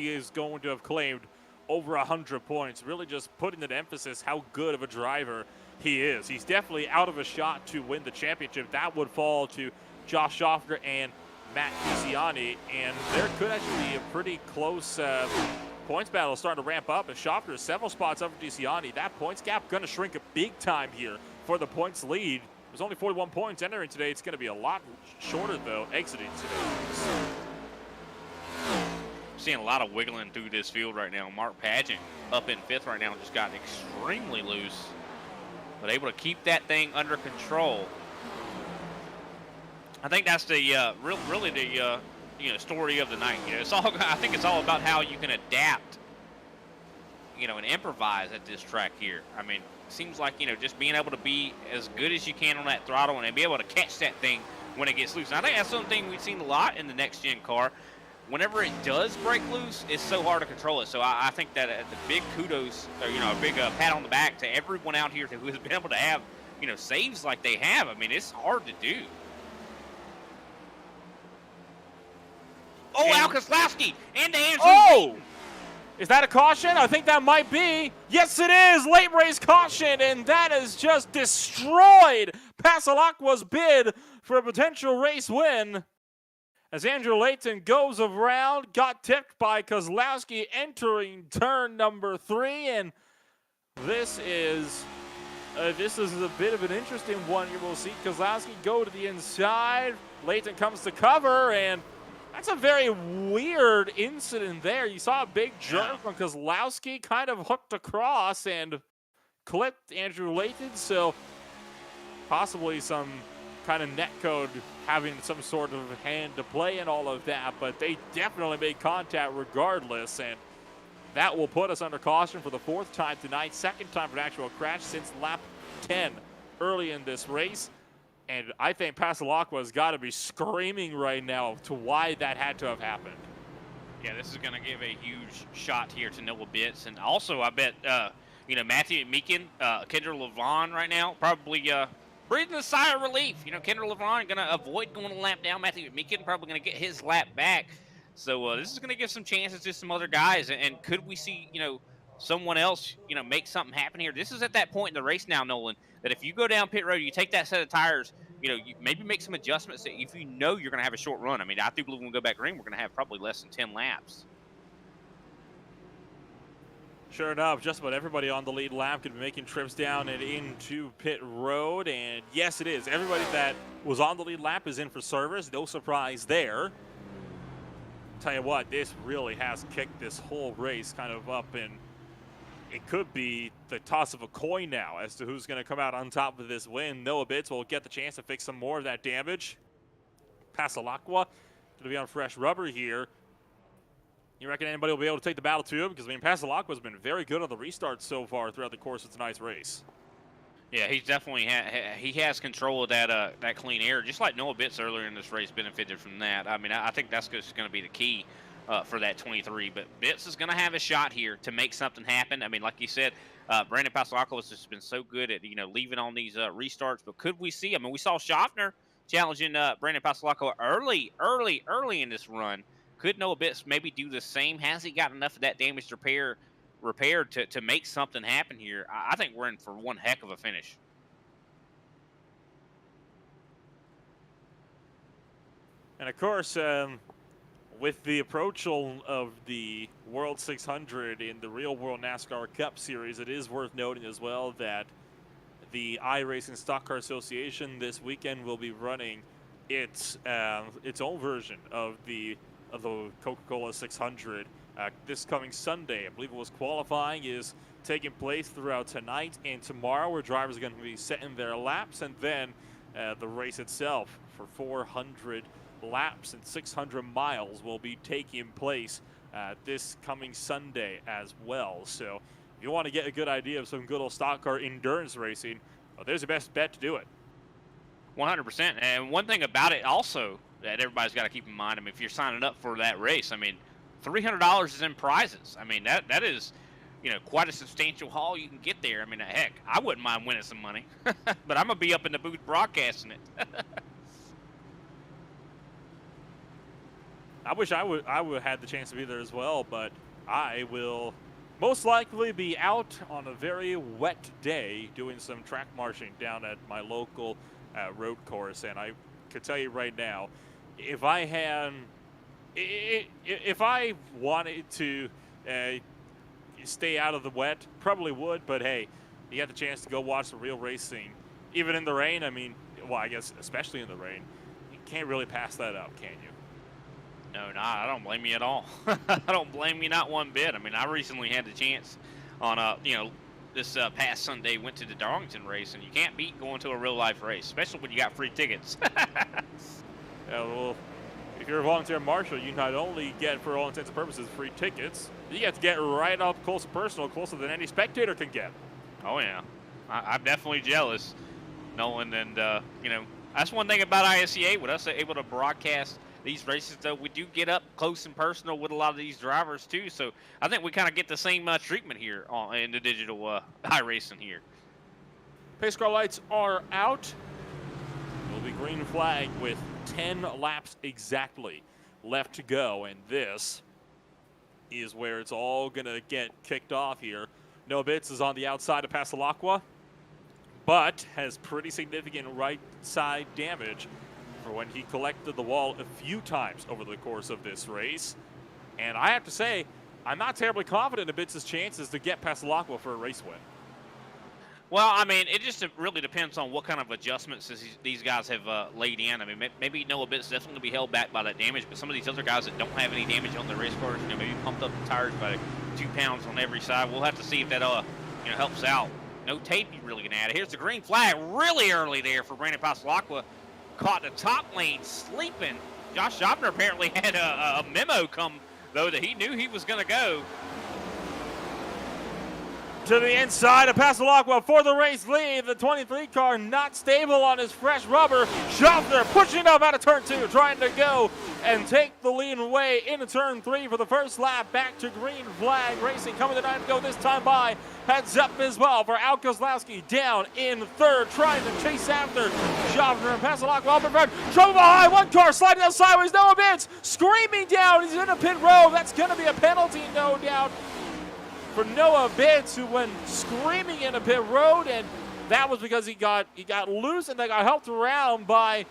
is going to have claimed over 100 points, really just putting into emphasis how good of a driver he is. He's definitely out of a shot to win the championship. That would fall to Josh Schaffner and Matt Giussiani, and there could actually be a pretty close points battle starting to ramp up. And Schaffner is several spots over Giussiani. That points gap going to shrink a big time here for the points lead. There's only 41 points entering today. It's going to be a lot shorter, though, exiting today. Seeing a lot of wiggling through this field right now. Mark Pageant up in 5th right now, just got extremely loose, but able to keep that thing under control. I think that's the really the story of the night. It's all, I think it's all about how you can adapt, and improvise at this track here. I mean, it seems like just being able to be as good as you can on that throttle and be able to catch that thing when it gets loose. And I think that's something we've seen a lot in the next gen car. Whenever it does break loose, it's so hard to control it. So I think that the big kudos, or, a big pat on the back to everyone out here who has been able to have, saves like they have. I mean, it's hard to do. Oh, Al Koslowski into Andrew. Oh! Is that a caution? I think that might be. Yes, it is. Late race caution, and that has just destroyed Pasalacqua's bid for a potential race win. as Andrew Layton goes around, got tipped by Kozlowski entering turn number 3, and this is a bit of an interesting one. You will see Kozlowski go to the inside. Layton comes to cover, and that's a very weird incident there. You saw a big jerk from Kozlowski, kind of hooked across and clipped Andrew Layton, so possibly some kind of netcode having some sort of hand to play and all of that, but they definitely made contact regardless, and that will put us under caution for the 4th time tonight, 2nd time for an actual crash since lap 10 early in this race. And I think Passalacqua's got to be screaming right now to why that had to have happened. Yeah, this is going to give a huge shot here to Noah Bitts. And also, I bet, Matthew Meekin, Kendra LeVon right now, probably breathing a sigh of relief. Kendra LeVon going to avoid going a lap down. Matthew Meekin probably going to get his lap back. So this is going to give some chances to some other guys. And could we see, someone else, make something happen here? This is at that point in the race now, Nolan, that if you go down pit road, you take that set of tires, you maybe make some adjustments if you're going to have a short run. I mean, I do believe when we go back green, we're going to have probably less than 10 laps. Sure enough, just about everybody on the lead lap could be making trips down and into pit road. And yes, it is. Everybody that was on the lead lap is in for service. No surprise there. Tell you what, this really has kicked this whole race kind of up, and it could be the toss of a coin now as to who's going to come out on top of this win. Noah Bitts will get the chance to fix some more of that damage. Passalacqua going to be on fresh rubber here. You reckon anybody will be able to take the battle to him? Because, Passalacqua's been very good on the restart so far throughout the course of tonight's race. Yeah, he's definitely he has control of that clean air, just like Noah Bitts earlier in this race benefited from that. I mean, I think that's just going to be the key for that 23. But Bitts is going to have a shot here to make something happen. I mean, like you said, Brandon Passalacqua has just been so good at leaving on these restarts. But could we see? I mean, we saw Schaffner challenging Brandon Passalacqua early in this run. Could Noah Bitts maybe do the same? Has he got enough of that damaged repaired to make something happen here? I think we're in for one heck of a finish. And of course, with the approach of the World 600 in the Real World NASCAR Cup Series, it is worth noting as well that the iRacing Stock Car Association this weekend will be running its own version of the Coca-Cola 600 this coming Sunday. I believe it was qualifying is taking place throughout tonight and tomorrow, where drivers are going to be setting their laps, and then the race itself for 400 laps and 600 miles will be taking place this coming Sunday as well. So if you want to get a good idea of some good old stock car endurance racing, well, there's the best bet to do it. 100%. And one thing about it also that everybody's got to keep in mind, I mean, if you're signing up for that race, I mean, $300 is in prizes. I mean, that is, quite a substantial haul you can get there. I mean, heck, I wouldn't mind winning some money, but I'm going to be up in the booth broadcasting it. I wish I would have had the chance to be there as well, but I will most likely be out on a very wet day doing some track marching down at my local road course. And I could tell you right now, if I wanted to stay out of the wet, probably would. But hey, you got the chance to go watch the real racing, even in the rain. I mean, well, I guess especially in the rain, you can't really pass that up, can you? No, I don't blame you at all. I don't blame you not one bit. I mean, I recently had the chance on this past Sunday, went to the Darlington race, and you can't beat going to a real life race, especially when you got free tickets. Yeah, well, if you're a volunteer marshal, you not only get, for all intents and purposes, free tickets, you get to get right up close and personal, closer than any spectator can get. Oh, yeah. I'm definitely jealous, Nolan. And, that's one thing about ISCA, with us able to broadcast these races, though, we do get up close and personal with a lot of these drivers, too. So I think we kind of get the same treatment here in the digital iRacing here. Pace car lights are out. It will be green flag with 10 laps exactly left to go, and this is where it's all going to get kicked off here. Noah Bitts is on the outside of Passalacqua, but has pretty significant right side damage for when he collected the wall a few times over the course of this race. And I have to say, I'm not terribly confident in Bitts' chances to get past Passalacqua for a race win. Well, I mean, it just really depends on what kind of adjustments these guys have laid in. I mean, maybe Noah Bitts definitely going to be held back by that damage, but some of these other guys that don't have any damage on their race cars, maybe pumped up the tires by 2 pounds on every side. We'll have to see if that helps out. No tape you really can add. Here's the green flag really early there for Brandon Passalacqua. Caught in the top lane sleeping. Josh Schaffner apparently had a memo come, though, that he knew he was going to go. To the inside of Passalacqua for the race lead. The 23 car not stable on his fresh rubber. Schaffner pushing up out of turn 2, trying to go and take the lead away into turn 3 for the first lap. Back to green flag racing, coming to 9 to go this time by. Heads up as well for Al Kozlowski down in 3rd, trying to chase after Schaffner and Passalacqua up in front. Trouble behind, 1 car sliding down sideways. Noah Bitts screaming down. He's in a pit row. That's going to be a penalty, no doubt, for Noah Bitts, who went screaming in a pit road, and that was because he got loose and they got helped around by,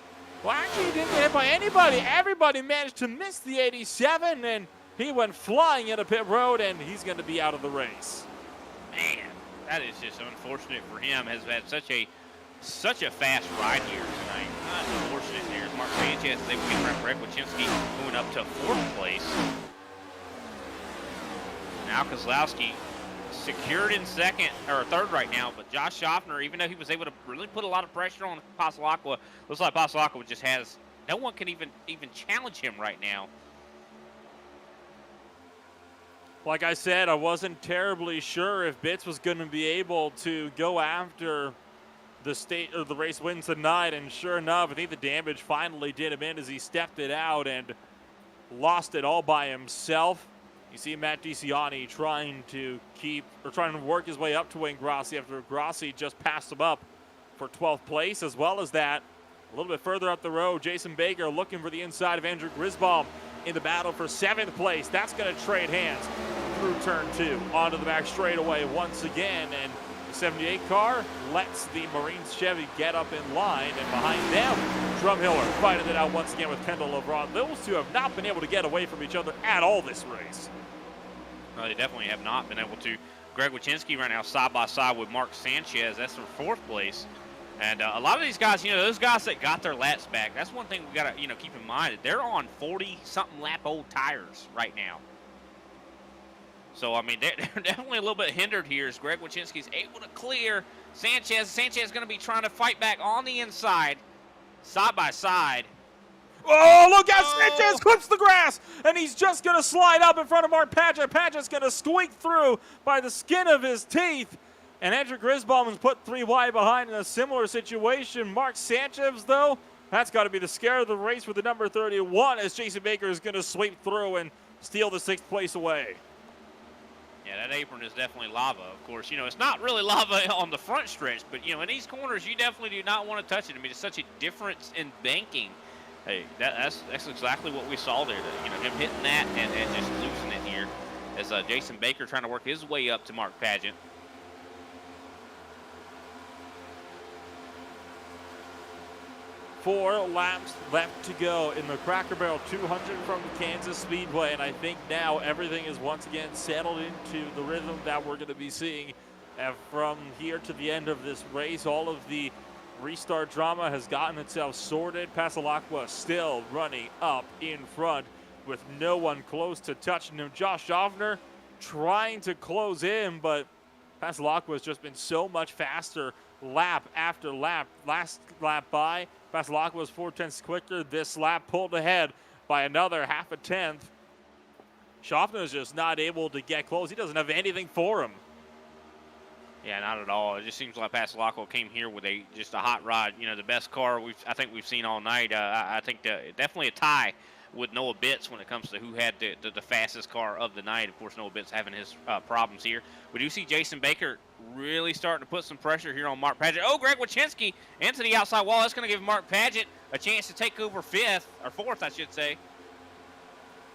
well, actually he didn't get hit by anybody. Everybody managed to miss the 87, and he went flying in a pit road, and he's going to be out of the race. Man, that is just unfortunate for him. Has had such a fast ride here tonight. Unfortunate. There's Mark Sanchez. They get Greg Wyszynski moving up to 4th place. Now Kozlowski secured in 2nd or 3rd right now, but Josh Schaffner, even though he was able to really put a lot of pressure on Passalacqua, looks like Passalacqua just has no one can even challenge him right now. Like I said, I wasn't terribly sure if Bitts was going to be able to go after the race win tonight, and sure enough, I think the damage finally did him in as he stepped it out and lost it all by himself. You see Matt DiCiani trying to work his way up to Wayne Grassi after Grassi just passed him up for 12th place. As well as that, a little bit further up the road, Jason Baker looking for the inside of Andrew Grisbaum in the battle for 7th place. That's going to trade hands through turn 2 onto the back straightaway once again. And the 78 car lets the Marines Chevy get up in line, and behind them, Drumhiller fighting it out once again with Kendall LeBron. Those two have not been able to get away from each other at all this race. Well, they definitely have not been able to. Greg Wyszynski right now side by side with Mark Sanchez. That's for 4th place. And a lot of these guys, those guys that got their laps back, that's one thing we got to, keep in mind. They're on 40-something lap old tires right now. So, I mean, they're definitely a little bit hindered here as Greg Wyszynski's able to clear Sanchez. Sanchez is going to be trying to fight back on the inside, side by side. Oh, look out! Sanchez clips the grass, and he's just going to slide up in front of Mark Padgett. Padgett's going to squeak through by the skin of his teeth. And Andrew Grisbaum has put 3 wide behind in a similar situation. Mark Sanchez, though, that's got to be the scare of the race with the number 31, as Jason Baker is going to sweep through and steal the 6th place away. Yeah, that apron is definitely lava. Of course, it's not really lava on the front stretch, but, in these corners, you definitely do not want to touch it. I mean, it's such a difference in banking. Hey, that's exactly what we saw there. Him hitting that and just losing it here as Jason Baker trying to work his way up to Mark Padgett. Four laps left to go in the Cracker Barrel 200 from Kansas Speedway, and I think now everything is once again settled into the rhythm that we're going to be seeing from here to the end of this race. All of the restart drama has gotten itself sorted. Passalacqua still running up in front with no one close to touching him. Josh Schaffner trying to close in, but Passalacqua has just been so much faster lap after lap. Last lap by, Passalacqua was 4/10 quicker. This lap pulled ahead by another half a tenth. Schaffner is just not able to get close. He doesn't have anything for him. Yeah, not at all. It just seems like Passalacqua came here with just a hot rod. The best car I think we've seen all night. I think definitely a tie with Noah Bitts when it comes to who had the fastest car of the night. Of course, Noah Bitts having his problems here. We do see Jason Baker really starting to put some pressure here on Mark Padgett. Oh, Greg Wyszynski into the outside wall. That's going to give Mark Padgett a chance to take over 5th, or 4th, I should say.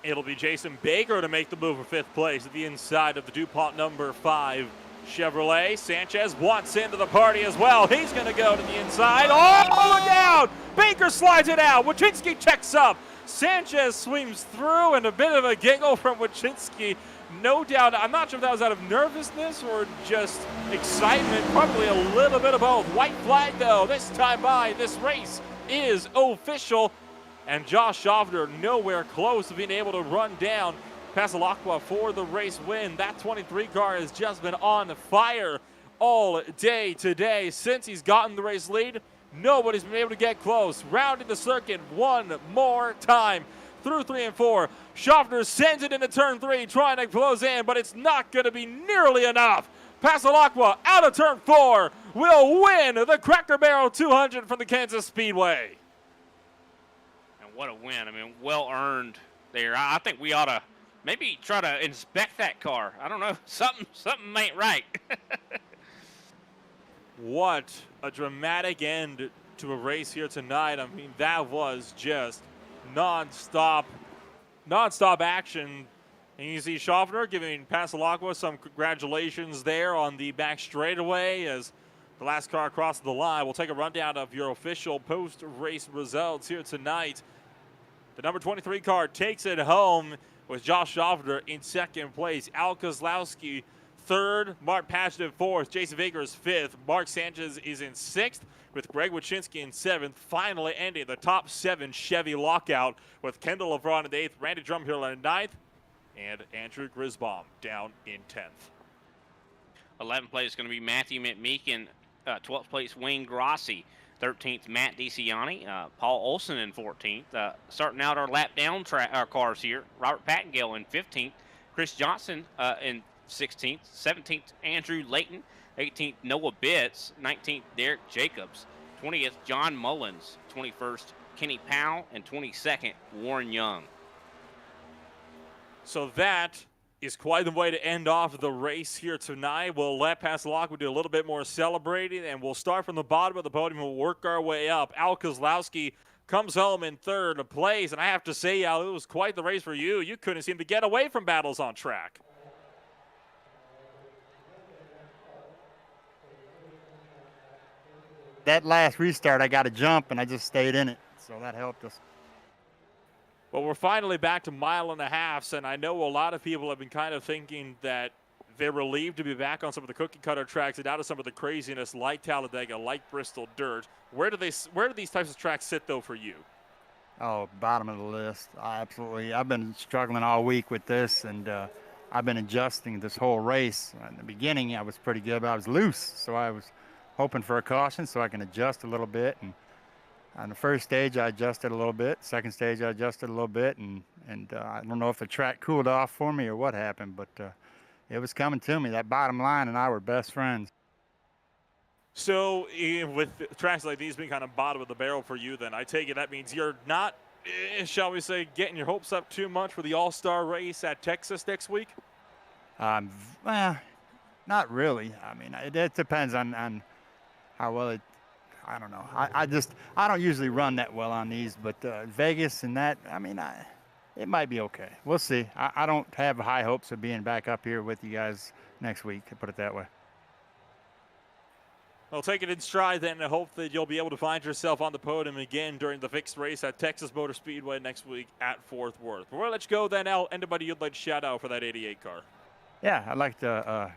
It'll be Jason Baker to make the move for 5th place at the inside of the DuPont number 5 Chevrolet. Sanchez wants into the party as well. He's going to go to the inside. Oh, look out! Baker slides it out. Wachinski checks up. Sanchez swims through, and a bit of a giggle from Wachinski. No doubt, I'm not sure if that was out of nervousness or just excitement. Probably a little bit of both. White flag, though, this time by. This race is official. And Josh Schaffner nowhere close to being able to run down Passalacqua for the race win. That 23 car has just been on fire all day today. Since he's gotten the race lead, nobody's been able to get close. Rounding the circuit one more time through 3 and 4. Schaffner sends it into turn 3, trying to close in, but it's not going to be nearly enough. Passalacqua out of turn 4 will win the Cracker Barrel 200 from the Kansas Speedway. And what a win. I mean, well earned there. I think we ought to maybe try to inspect that car. I don't know. Something ain't right. What a dramatic end to a race here tonight. I mean, that was just non-stop action. And you see Schaffner giving Passalacqua some congratulations there on the back straightaway as the last car across the line. We'll take a rundown of your official post-race results here tonight. The number 23 car takes it home with Josh Schaffner in second place. Al Kozlowski third, Mark Pageant fourth, Jason Vigors fifth, Mark Sanchez is in sixth, with Greg Wachinski in seventh, finally ending the top 7 Chevy lockout with Kendall LeBron in eighth, Randy Drumhill in ninth, and Andrew Grisbaum down in 10th. 11th place is going to be Matthew McMeekin. 12th place, Wayne Grossi. 13th, Matt DeCiani. Paul Olson in 14th. Starting out our lap down our cars here, Robert Pattengale in 15th. Chris Johnson in 16th. 17th, Andrew Layton. 18th, Noah Bitts. 19th, Derek Jacobs. 20th, John Mullins. 21st, Kenny Powell. And 22nd, Warren Young. So that is quite the way to end off the race here tonight. We'll let Passalacqua do a little bit more celebrating, and we'll start from the bottom of the podium. We'll work our way up. Al Kozlowski comes home in third place, and I have to say, Al, it was quite the race for you. You couldn't seem to get away from battles on track. That last restart, I got a jump, and I just stayed in it, so that helped us. Well, we're finally back to 1.5 miles, and I know a lot of people have been kind of thinking that they're relieved to be back on some of the cookie cutter tracks and out of some of the craziness like Talladega, like Bristol Dirt. Where do these types of tracks sit, though, for you? Oh, bottom of the list. I've been struggling all week with this, and I've been adjusting this whole race. In the beginning, I was pretty good, but I was loose, so I was hoping for a caution so I can adjust a little bit. And on the first stage, I adjusted a little bit. Second stage, I adjusted a little bit, and I don't know if the track cooled off for me or what happened, but it was coming to me. That bottom line and I were best friends. So with tracks like these being kind of bottom of the barrel for you, then I take it that means you're not, shall we say, getting your hopes up too much for the All-Star race at Texas next week? Well, not really. I mean, it depends on how well it. I don't know. I don't usually run that well on these, but Vegas and that, I mean, it might be okay. We'll see. I don't have high hopes of being back up here with you guys next week, to put it that way. Well, take it in stride then and hope that you'll be able to find yourself on the podium again during the fixed race at Texas Motor Speedway next week at Fort Worth. Before I let you go then, Al, anybody you'd like to shout out for that 88 car? Yeah, I'd like to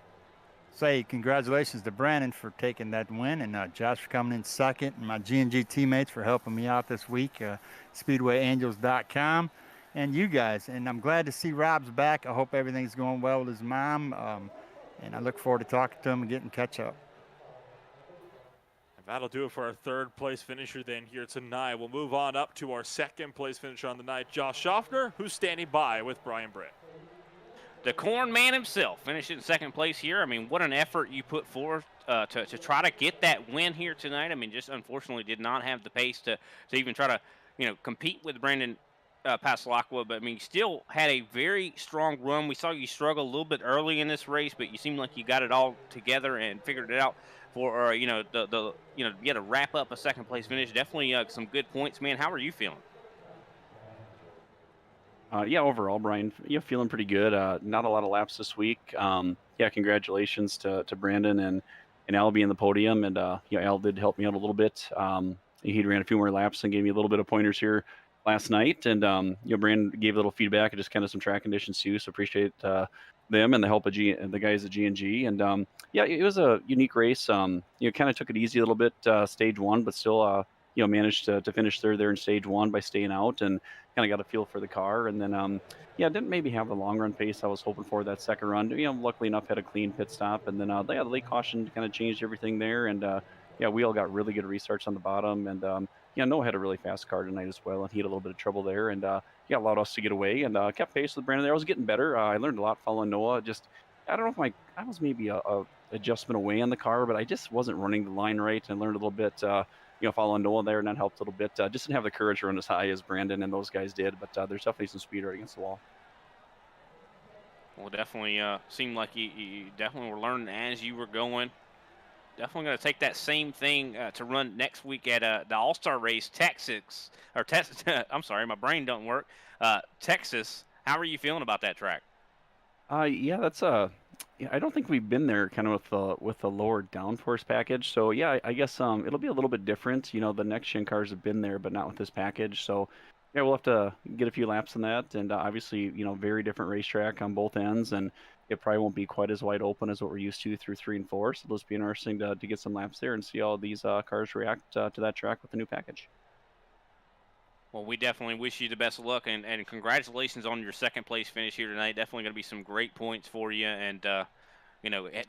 say congratulations to Brandon for taking that win, and Josh for coming in second, and my G&G teammates for helping me out this week, SpeedwayAngels.com, and you guys. And I'm glad to see Rob's back. I hope everything's going well with his mom, and I look forward to talking to him and getting catch up. And that'll do it for our third place finisher then here tonight. We'll move on up to our second place finisher on the night, Josh Schaffner, who's standing by with Brian Britt. The Corn Man himself finished in second place here. I mean, what an effort you put forth to try to get that win here tonight. I mean, just unfortunately did not have the pace to even try to, compete with Brandon Passalacqua. But, I mean, you still had a very strong run. We saw you struggle a little bit early in this race, but you seemed like you got it all together and figured it out for, you had to wrap up a second place finish. Definitely some good points, man. How are you feeling? Yeah, overall, Brian, feeling pretty good. Not a lot of laps this week. Congratulations to Brandon and Al being the podium. And Al did help me out a little bit. he ran a few more laps and gave me a little bit of pointers here last night. And Brandon gave a little feedback and just kind of some track conditions too. So appreciate them and the help of the guys at G&G. And yeah, it was a unique race. Kind of took it easy a little bit stage one, but still managed to finish third there in stage one by staying out and kind of got a feel for the car. And then didn't maybe have the long run pace I was hoping for that second run. Luckily enough had a clean pit stop, and then the late caution kind of changed everything there. And we all got really good restarts on the bottom. And Noah had a really fast car tonight as well, and he had a little bit of trouble there, and allowed us to get away and kept pace with Brandon there. I was getting better. I learned a lot following Noah. Just I don't know if I was maybe a adjustment away on the car, but I just wasn't running the line right, and learned a little bit. Following Noah there, and that helped a little bit. Just didn't have the courage to run as high as Brandon and those guys did, but there's definitely some speed right against the wall. Well, definitely seemed like you definitely were learning as you were going. Definitely going to take that same thing to run next week at the All-Star Race, Texas. I'm sorry, my brain doesn't work. Texas. How are you feeling about that track? That's I don't think we've been there kind of with the lower downforce package. So yeah, I guess it'll be a little bit different. The next gen cars have been there, but not with this package. So yeah, we'll have to get a few laps on that, and obviously very different racetrack on both ends, and it probably won't be quite as wide open as what we're used to through 3 and 4. So it'll just be interesting to get some laps there and see how these cars react to that track with the new package. Well, we definitely wish you the best of luck, and congratulations on your second place finish here tonight. Definitely going to be some great points for you, and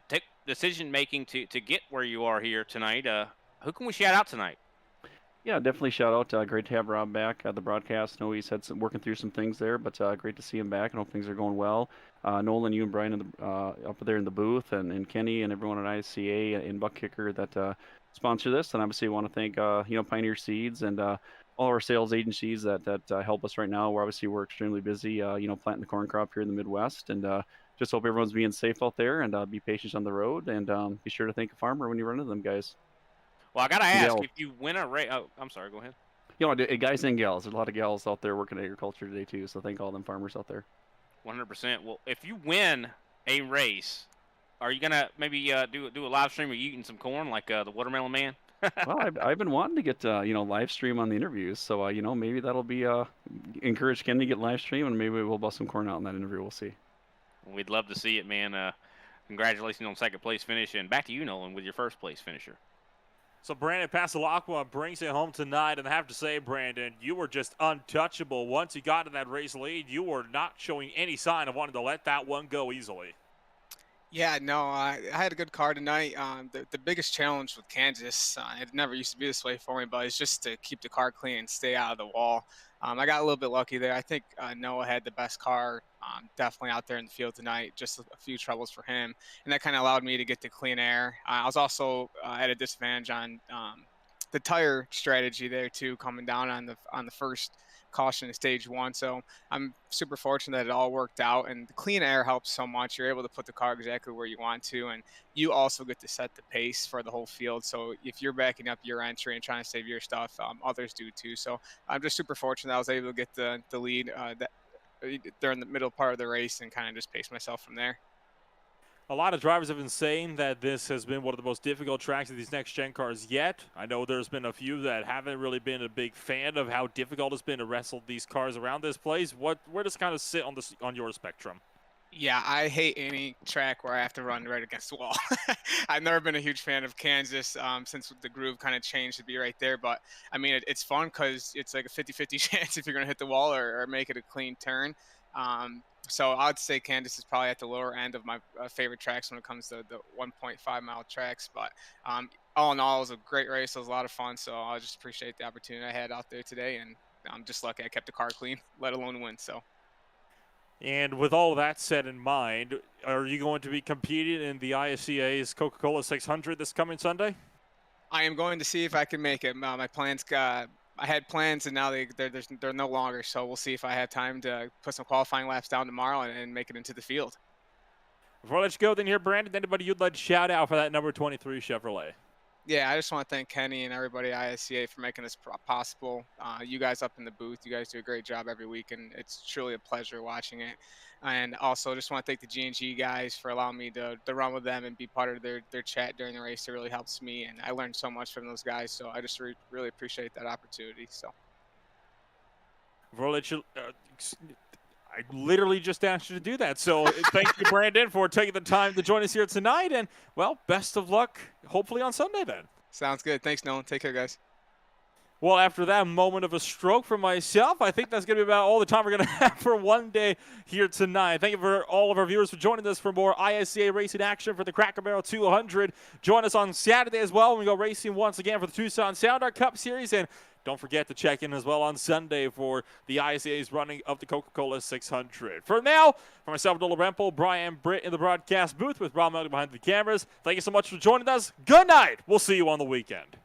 take decision making to get where you are here tonight. Who can we shout out tonight? Yeah, definitely shout out. Great to have Rob back at the broadcast. I know he's had working through some things there, but great to see him back, and hope things are going well. Nolan, you and Brian up there in the booth, and Kenny and everyone at ISCA and ButtKicker that sponsor this. And obviously want to thank Pioneer Seeds and all our sales agencies that help us right now. We're extremely busy, planting the corn crop here in the Midwest, and just hope everyone's being safe out there, and be patient on the road, and be sure to thank a farmer when you run into them, guys. Well, I got to ask, if you win a race... Oh, I'm sorry, go ahead. Guys and gals. There's a lot of gals out there working agriculture today, too, so thank all them farmers out there. 100%. Well, if you win a race, are you going to maybe do a live stream of you eating some corn like the Watermelon Man? Well, I've been wanting to get live stream on the interviews, so maybe that'll be encourage Ken to get live stream, and maybe we'll bust some corn out in that interview. We'll see. We'd love to see it, man. Congratulations on second place finish, and back to you, Nolan, with your first place finisher. So Brandon Pasalacqua brings it home tonight, and I have to say, Brandon, you were just untouchable. Once you got to that race lead, you were not showing any sign of wanting to let that one go easily. Yeah, no, I had a good car tonight. The biggest challenge with Kansas, it never used to be this way for me, but it's just to keep the car clean and stay out of the wall. I got a little bit lucky there. I think Noah had the best car definitely out there in the field tonight, just a few troubles for him. And that kind of allowed me to get to clean air. I was also at a disadvantage on the tire strategy there, too, coming down on the first caution in stage 1. So I'm super fortunate that it all worked out, and the clean air helps so much. You're able to put the car exactly where you want to, and you also get to set the pace for the whole field. So if you're backing up your entry and trying to save your stuff, others do too. So I'm just super fortunate I was able to get the lead during the middle part of the race and kind of just pace myself from there. A lot of drivers have been saying that this has been one of the most difficult tracks of these next-gen cars yet. I know there's been a few that haven't really been a big fan of how difficult it's been to wrestle these cars around this place. Where does it kind of sit on your spectrum? Yeah, I hate any track where I have to run right against the wall. I've never been a huge fan of Kansas since the groove kind of changed to be right there. But, I mean, it's fun because it's like a 50-50 chance if you're going to hit the wall or make it a clean turn. So I'd say Kansas is probably at the lower end of my favorite tracks when it comes to the 1.5-mile tracks. But all in all, it was a great race. It was a lot of fun. So I just appreciate the opportunity I had out there today. And I'm just lucky I kept the car clean, let alone win. So. And with all that said in mind, are you going to be competing in the ISCA's Coca-Cola 600 this coming Sunday? I am going to see if I can make it. My plans I had plans, and now they're no longer. So we'll see if I have time to put some qualifying laps down tomorrow and make it into the field. Before I let you go, then here, Brandon, anybody you'd like to shout out for that number 23 Chevrolet? Yeah, I just want to thank Kenny and everybody at ISCA for making this possible. You guys up in the booth, you guys do a great job every week, and it's truly a pleasure watching it. And also, just want to thank the G&G guys for allowing me to run with them and be part of their chat during the race. It really helps me, and I learned so much from those guys. So I just really appreciate that opportunity. So. I literally just asked you to do that. So thank you, Brandon, for taking the time to join us here tonight. And, well, best of luck, hopefully on Sunday then. Sounds good. Thanks, Nolan. Take care, guys. Well, after that moment of a stroke for myself, I think that's going to be about all the time we're going to have for one day here tonight. Thank you for all of our viewers for joining us for more ISCA racing action for the Cracker Barrel 200. Join us on Saturday as well when we go racing once again for the Tucson Sound Art Cup Series. And don't forget to check in as well on Sunday for the ISCA's running of the Coca-Cola 600. For now, for myself, Nolan Rempel, Brian Britt in the broadcast booth with Rob Melton behind the cameras. Thank you so much for joining us. Good night. We'll see you on the weekend.